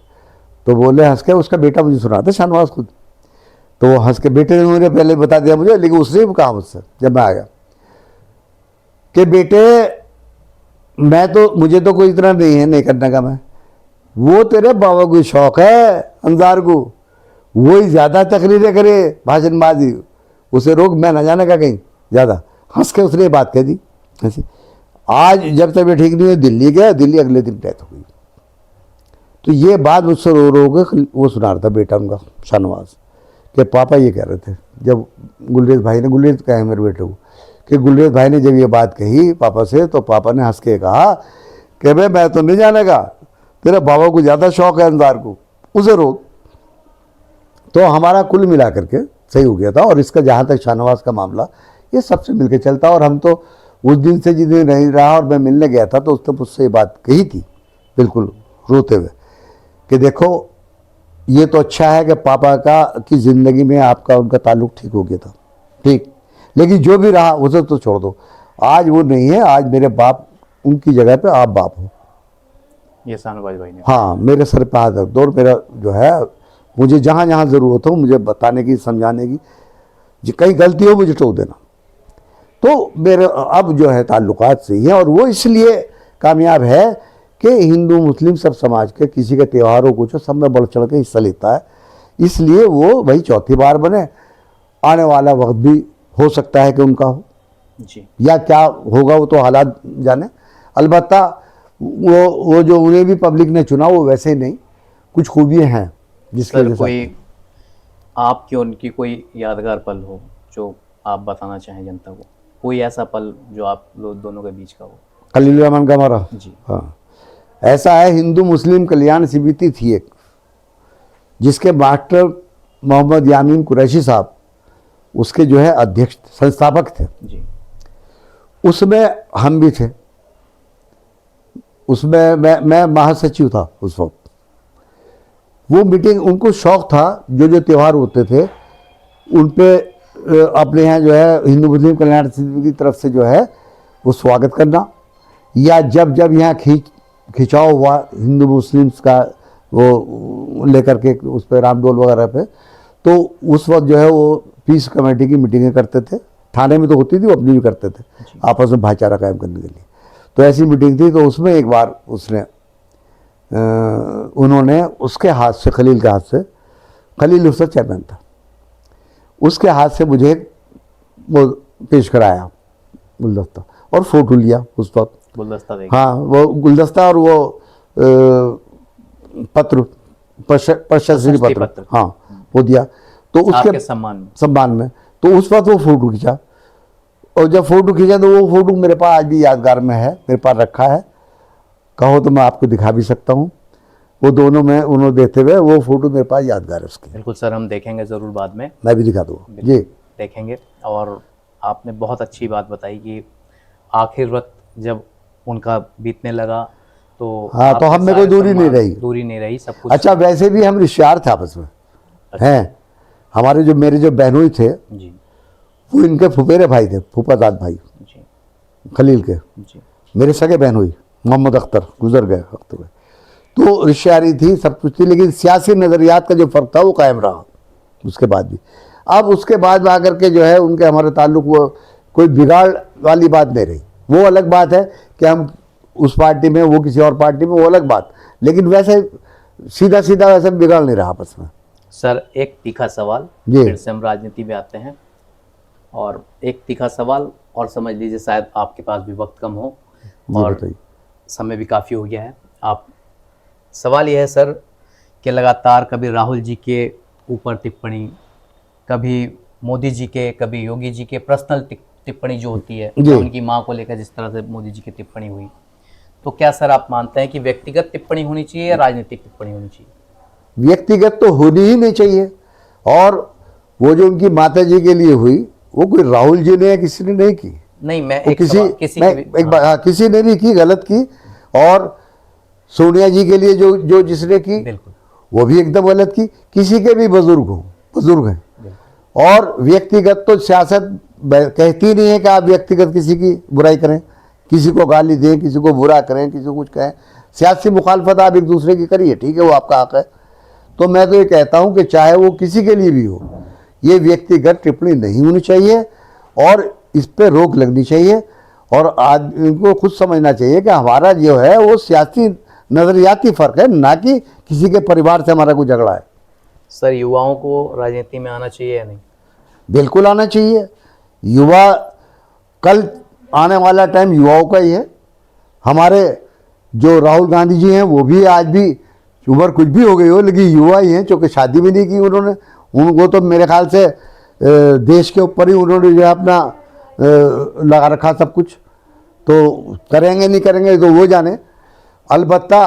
तो बोले हंस के, उसका बेटा मुझे सुना था शाहनवाज खुद, तो वो हंस के, बेटे ने मुझे पहले बता दिया मुझे, लेकिन उसने भी कहा मुझसे जब मैं आया कि बेटे मुझे तो कोई इतना नहीं है नहीं करने का, मैं वो तेरे बाबा को शौक है अंजार को, वही ज़्यादा तकरीरें करे भाषणबाजी, उसे रोक, मैं ना जाने का कहीं ज़्यादा। हंस के उसने ये बात कह दी ऐसी। आज जब तक ठीक नहीं हुई दिल्ली गया, दिल्ली अगले दिन डेथ हो गई। तो ये बात मुझसे रो रो के वो सुना रहा था बेटा उनका शाहनवाज, कि पापा ये कह रहे थे, जब गुलरेज भाई ने, गुलरेज कहा है मेरे बेटे को, कि गुलरेज भाई ने जब ये बात कही पापा से, तो पापा ने हंस के कहा कि भाई मैं तो नहीं जानेगा, तेरे बाबा को ज़्यादा शौक है अंजार को, उसे रोक। तो हमारा कुल मिला करके सही हो गया था। और इसका जहाँ तक शाहनवाज का मामला, ये सबसे मिलके चलता। और हम तो उस दिन से जिस दिन नहीं रहा और मैं मिलने गया था, तो उसने मुझसे ये बात कही थी बिल्कुल रोते हुए कि देखो ये तो अच्छा है कि पापा की ज़िंदगी में आपका उनका ताल्लुक़ ठीक हो गया था, ठीक, लेकिन जो भी रहा उसे तो छोड़ दो, आज वो नहीं है, आज मेरे बाप, उनकी जगह पे आप बाप हो। ये शाहनवाज भाई ने, हाँ, मेरे सर पे हाथ रख दो, और मेरा जो है, मुझे जहाँ जहाँ ज़रूरत हो मुझे बताने की, समझाने की, जो कहीं गलती हो मुझे टोक देना। तो मेरे अब जो है ताल्लुकात सही है, और वो इसलिए कामयाब है कि हिंदू मुस्लिम सब समाज के किसी के त्योहारों को जो सब में बढ़ चढ़ के हिस्सा लेता है, इसलिए वो भाई चौथी बार बने। आने वाला वक्त भी हो सकता है कि उनका हो जी, या क्या होगा वो तो हालात जाने। अलबत्ता वो जो उन्हें भी पब्लिक ने चुना, वो वैसे ही नहीं, कुछ खूबियाँ हैं जिसके वजह से। कोई आपकी उनकी कोई यादगार पल हो जो आप बताना चाहें जनता को, कोई ऐसा पल जो आप लोग दोनों के बीच का हो? खलील रहमान का हमारा, जी हाँ, ऐसा है, हिंदू मुस्लिम कल्याण समिति थी एक, जिसके मास्टर मोहम्मद यामीन कुरैशी साहब उसके जो है अध्यक्ष, संस्थापक थे जी। उसमें हम भी थे, उसमें मैं महासचिव था उस वक्त। वो मीटिंग, उनको शौक था जो जो त्यौहार होते थे उन पे अपने यहाँ जो है हिंदू मुस्लिम कल्याण समिति की तरफ से जो है वो स्वागत करना, या जब जब यहाँ खिंचाव हुआ हिंदू मुस्लिम्स का वो लेकर के उस पर रामडोल वगैरह पे, तो उस वक्त जो है वो पीस कमेटी की मीटिंगें करते थे। थाने में तो होती थी, वो अपनी भी करते थे आपस में भाईचारा कायम करने के लिए। तो ऐसी मीटिंग थी, तो उसमें एक बार उन्होंने उसके हाथ से, खलील के हाथ से, खलील उसका चेयरमैन था, उसके हाथ से मुझे वो पेश कराया गुलदस्ता, और फोटो लिया उस वक्त। गुलदस्ता देखिए, हाँ, वो गुलदस्ता और वो पत्र, प्रशस्ति पत्र, हाँ, वो दिया। तो उसके सम्मान में तो उस वक्त वो फोटो खींचा, और जब फोटो खींचा तो वो फोटो मेरे पास आज भी यादगार में है, मेरे पास रखा है, कहो तो मैं आपको दिखा भी सकता हूँ। वो दोनों में उन्होंने देते हुए वो फोटो मेरे पास यादगार है उसकी। बिल्कुल सर, हम देखेंगे ज़रूर बाद में, मैं भी दिखा दूँगा जी, देखेंगे। और आपने बहुत अच्छी बात बताई कि आखिर वक्त जब उनका बीतने लगा तो हाँ, तो हम में कोई दूरी नहीं रही, सब कुछ। अच्छा, वैसे भी हम रिश्तेदार थे आपस में। अच्छा। हैं हमारे जो मेरे जो बहनोई थे जी, वो इनके फुफेरे भाई थे, फूफाजाद भाई जी, खलील के, जी, मेरे सगे बहनोई मोहम्मद अख्तर गुजर गए वक्त में। तो रिश्तेदारी थी, सब कुछ थी, लेकिन सियासी नज़रियात का जो फ़र्क था वो कायम रहा उसके बाद भी। अब उसके बाद में आकर के जो है उनके हमारे ताल्लुक़, वो कोई बिगाड़ वाली बात नहीं रही। वो अलग बात है कि हम उस पार्टी में, वो किसी और पार्टी में, वो अलग बात, लेकिन वैसे सीधा सीधा वैसे बिगाड़ नहीं रहा आपस में। सर, एक तीखा सवाल, जी, फिर से हम राजनीति में आते हैं, और एक तीखा सवाल, और समझ लीजिए शायद आपके पास भी वक्त कम हो और समय भी काफ़ी हो गया है। आप, सवाल यह है सर कि लगातार कभी राहुल जी के ऊपर टिप्पणी, कभी मोदी जी के, कभी योगी जी के पर्सनल टिप्पणी जो होती है, उनकी मां को लेकर जिस तरह से मोदी जी की टिप्पणी हुई, तो क्या सर आप मानते हैं कि व्यक्तिगत टिप्पणी होनी चाहिए या राजनीतिक टिप्पणी होनी चाहिए? व्यक्तिगत तो होनी ही नहीं चाहिए। और वो जो उनकी माता जी के लिए हुई, वो कोई राहुल जी ने या किसी ने नहीं की। नहीं, मैं किसी ने भी की, गलत की। और सोनिया जी के लिए जो जिसने की, बिल्कुल वो भी एकदम गलत की। किसी के भी बुजुर्ग हैं। और व्यक्तिगत तो सियासत कहती नहीं है कि आप व्यक्तिगत किसी की बुराई करें, किसी को गाली दें, किसी को बुरा करें, किसी को कुछ कहें। सियासी मुखालफत आप एक दूसरे की करिए, ठीक है, वो आपका हक है। तो मैं तो ये कहता हूँ कि चाहे वो किसी के लिए भी हो, ये व्यक्तिगत टिप्पणी नहीं होनी चाहिए और इस पे रोक लगनी चाहिए। और आदमी को खुद समझना चाहिए कि हमारा जो है वो सियासी नज़रियाती फ़र्क है, ना कि किसी के परिवार से हमारा कोई झगड़ा है। सर, युवाओं को राजनीति में आना चाहिए या नहीं? बिल्कुल आना चाहिए। युवा, कल आने वाला टाइम युवाओं का ही है। हमारे जो राहुल गांधी जी हैं वो भी आज भी उम्र कुछ भी हो गई हो लेकिन युवा ही हैं, क्योंकि शादी भी नहीं की उन्होंने। उनको तो मेरे ख्याल से देश के ऊपर ही उन्होंने जो है अपना लगा रखा सब कुछ। तो करेंगे नहीं करेंगे तो वो जाने। अलबत्ता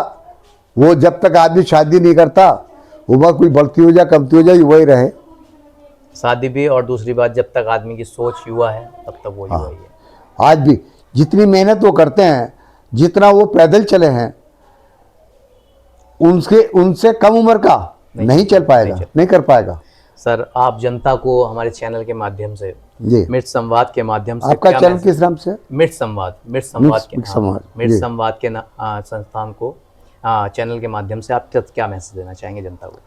वो जब तक आदमी शादी नहीं करता, उम्र कोई बढ़ती हो जाए कमती हो जाए, वही रहे। शादी भी, और दूसरी बात, जब तक आदमी की सोच युवा है तब तक वो युवा ही है। आज भी जितनी मेहनत वो करते हैं, जितना वो पैदल चले हैं, उनसे कम उम्र का नहीं चल पाएगा, नहीं कर पाएगा। सर, आप जनता को हमारे चैनल के माध्यम से, जी, मिर्च संवाद के माध्यम से, आपका चैनल किस नाम से? मिर्च संवाद के संस्थान को चैनल के माध्यम से आप क्या मैसेज देना चाहेंगे जनता को?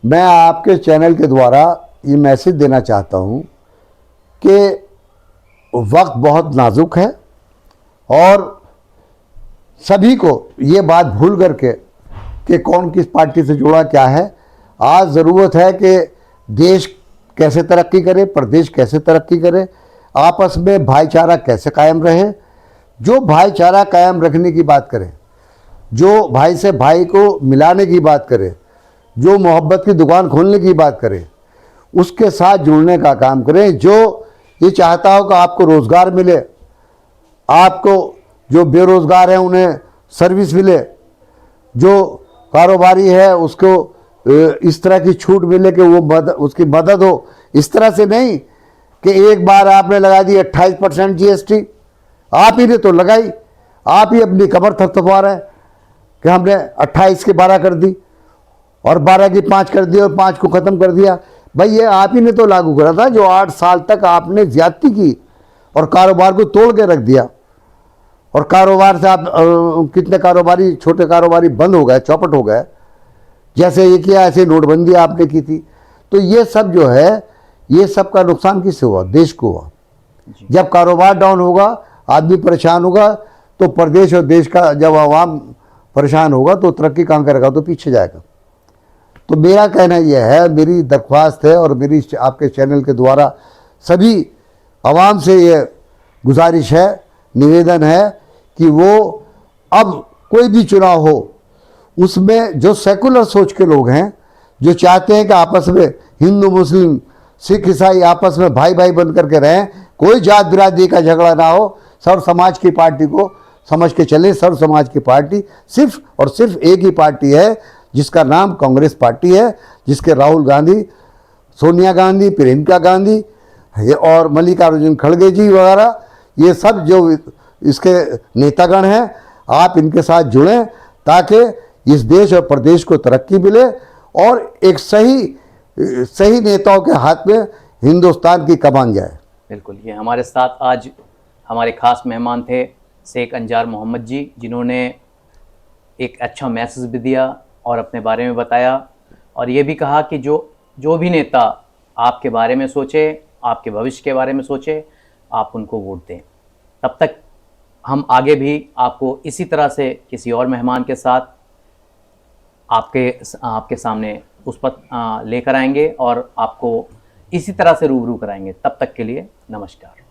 मैं आपके चैनल के द्वारा ये मैसेज देना चाहता हूँ कि वक्त बहुत नाजुक है और सभी को ये बात भूल करके कि कौन किस पार्टी से जुड़ा क्या है, आज ज़रूरत है कि देश कैसे तरक्की करे, प्रदेश कैसे तरक्की करे, आपस में भाईचारा कैसे कायम रहे। जो भाईचारा कायम रखने की बात करे, जो भाई से भाई को मिलाने की बात करे, जो मोहब्बत की दुकान खोलने की बात करे, उसके साथ जुड़ने का काम करें। जो ये चाहता हो कि आपको रोज़गार मिले, आपको जो बेरोज़गार हैं उन्हें सर्विस मिले, जो कारोबारी है उसको इस तरह की छूट मिले कि वो उसकी मदद हो। इस तरह से नहीं कि एक बार आपने लगा दी 28% GST, आप ही ने तो लगाई, आप ही अपनी कमर थपथपा रहे हैं कि हमने 28 के 12 कर दी और 12 की 5 कर दी और 5 को ख़त्म कर दिया। भाई ये आप ही ने तो लागू करा था, जो 8 साल तक आपने ज्यादती की और कारोबार को तोड़ के रख दिया। और कारोबार से आप कितने कारोबारी, छोटे कारोबारी बंद हो गए, चौपट हो गए। जैसे ये किया ऐसे नोटबंदी आपने की थी। तो ये सब जो है, ये सब का नुकसान किससे हुआ? देश को हुआ। जब कारोबार डाउन होगा, आदमी परेशान होगा, तो प्रदेश और देश का जब आवाम परेशान होगा तो तरक्की कहाँ करेगा? तो पीछे जाएगा। तो मेरा कहना यह है, मेरी दरख्वास्त है और मेरी आपके चैनल के द्वारा सभी आवाम से ये गुजारिश है, निवेदन है कि वो अब कोई भी चुनाव हो, उसमें जो सेकुलर सोच के लोग हैं, जो चाहते हैं कि आपस में हिंदू मुस्लिम सिख ईसाई आपस में भाई भाई बन करके रहें, कोई जात बिरादरी का झगड़ा ना हो, सर्व समाज की पार्टी को समझ के चले। सर्व समाज की पार्टी सिर्फ और सिर्फ एक ही पार्टी है जिसका नाम कांग्रेस पार्टी है, जिसके राहुल गांधी, सोनिया गांधी, प्रियंका गांधी और मल्लिकार्जुन खड़गे जी वगैरह, ये सब जो इसके नेतागण हैं, आप इनके साथ जुड़ें ताकि इस देश और प्रदेश को तरक्की मिले और एक सही नेताओं के हाथ में हिंदुस्तान की कमान जाए। बिल्कुल। ये हमारे साथ आज हमारे खास मेहमान थे शेख अंजार मोहम्मद जी, जिन्होंने एक अच्छा मैसेज भी दिया और अपने बारे में बताया और ये भी कहा कि जो भी नेता आपके बारे में सोचे, आपके भविष्य के बारे में सोचे, आप उनको वोट दें। तब तक हम आगे भी आपको इसी तरह से किसी और मेहमान के साथ आपके सामने उस पर लेकर आएंगे और आपको इसी तरह से रूबरू कराएंगे। तब तक के लिए नमस्कार।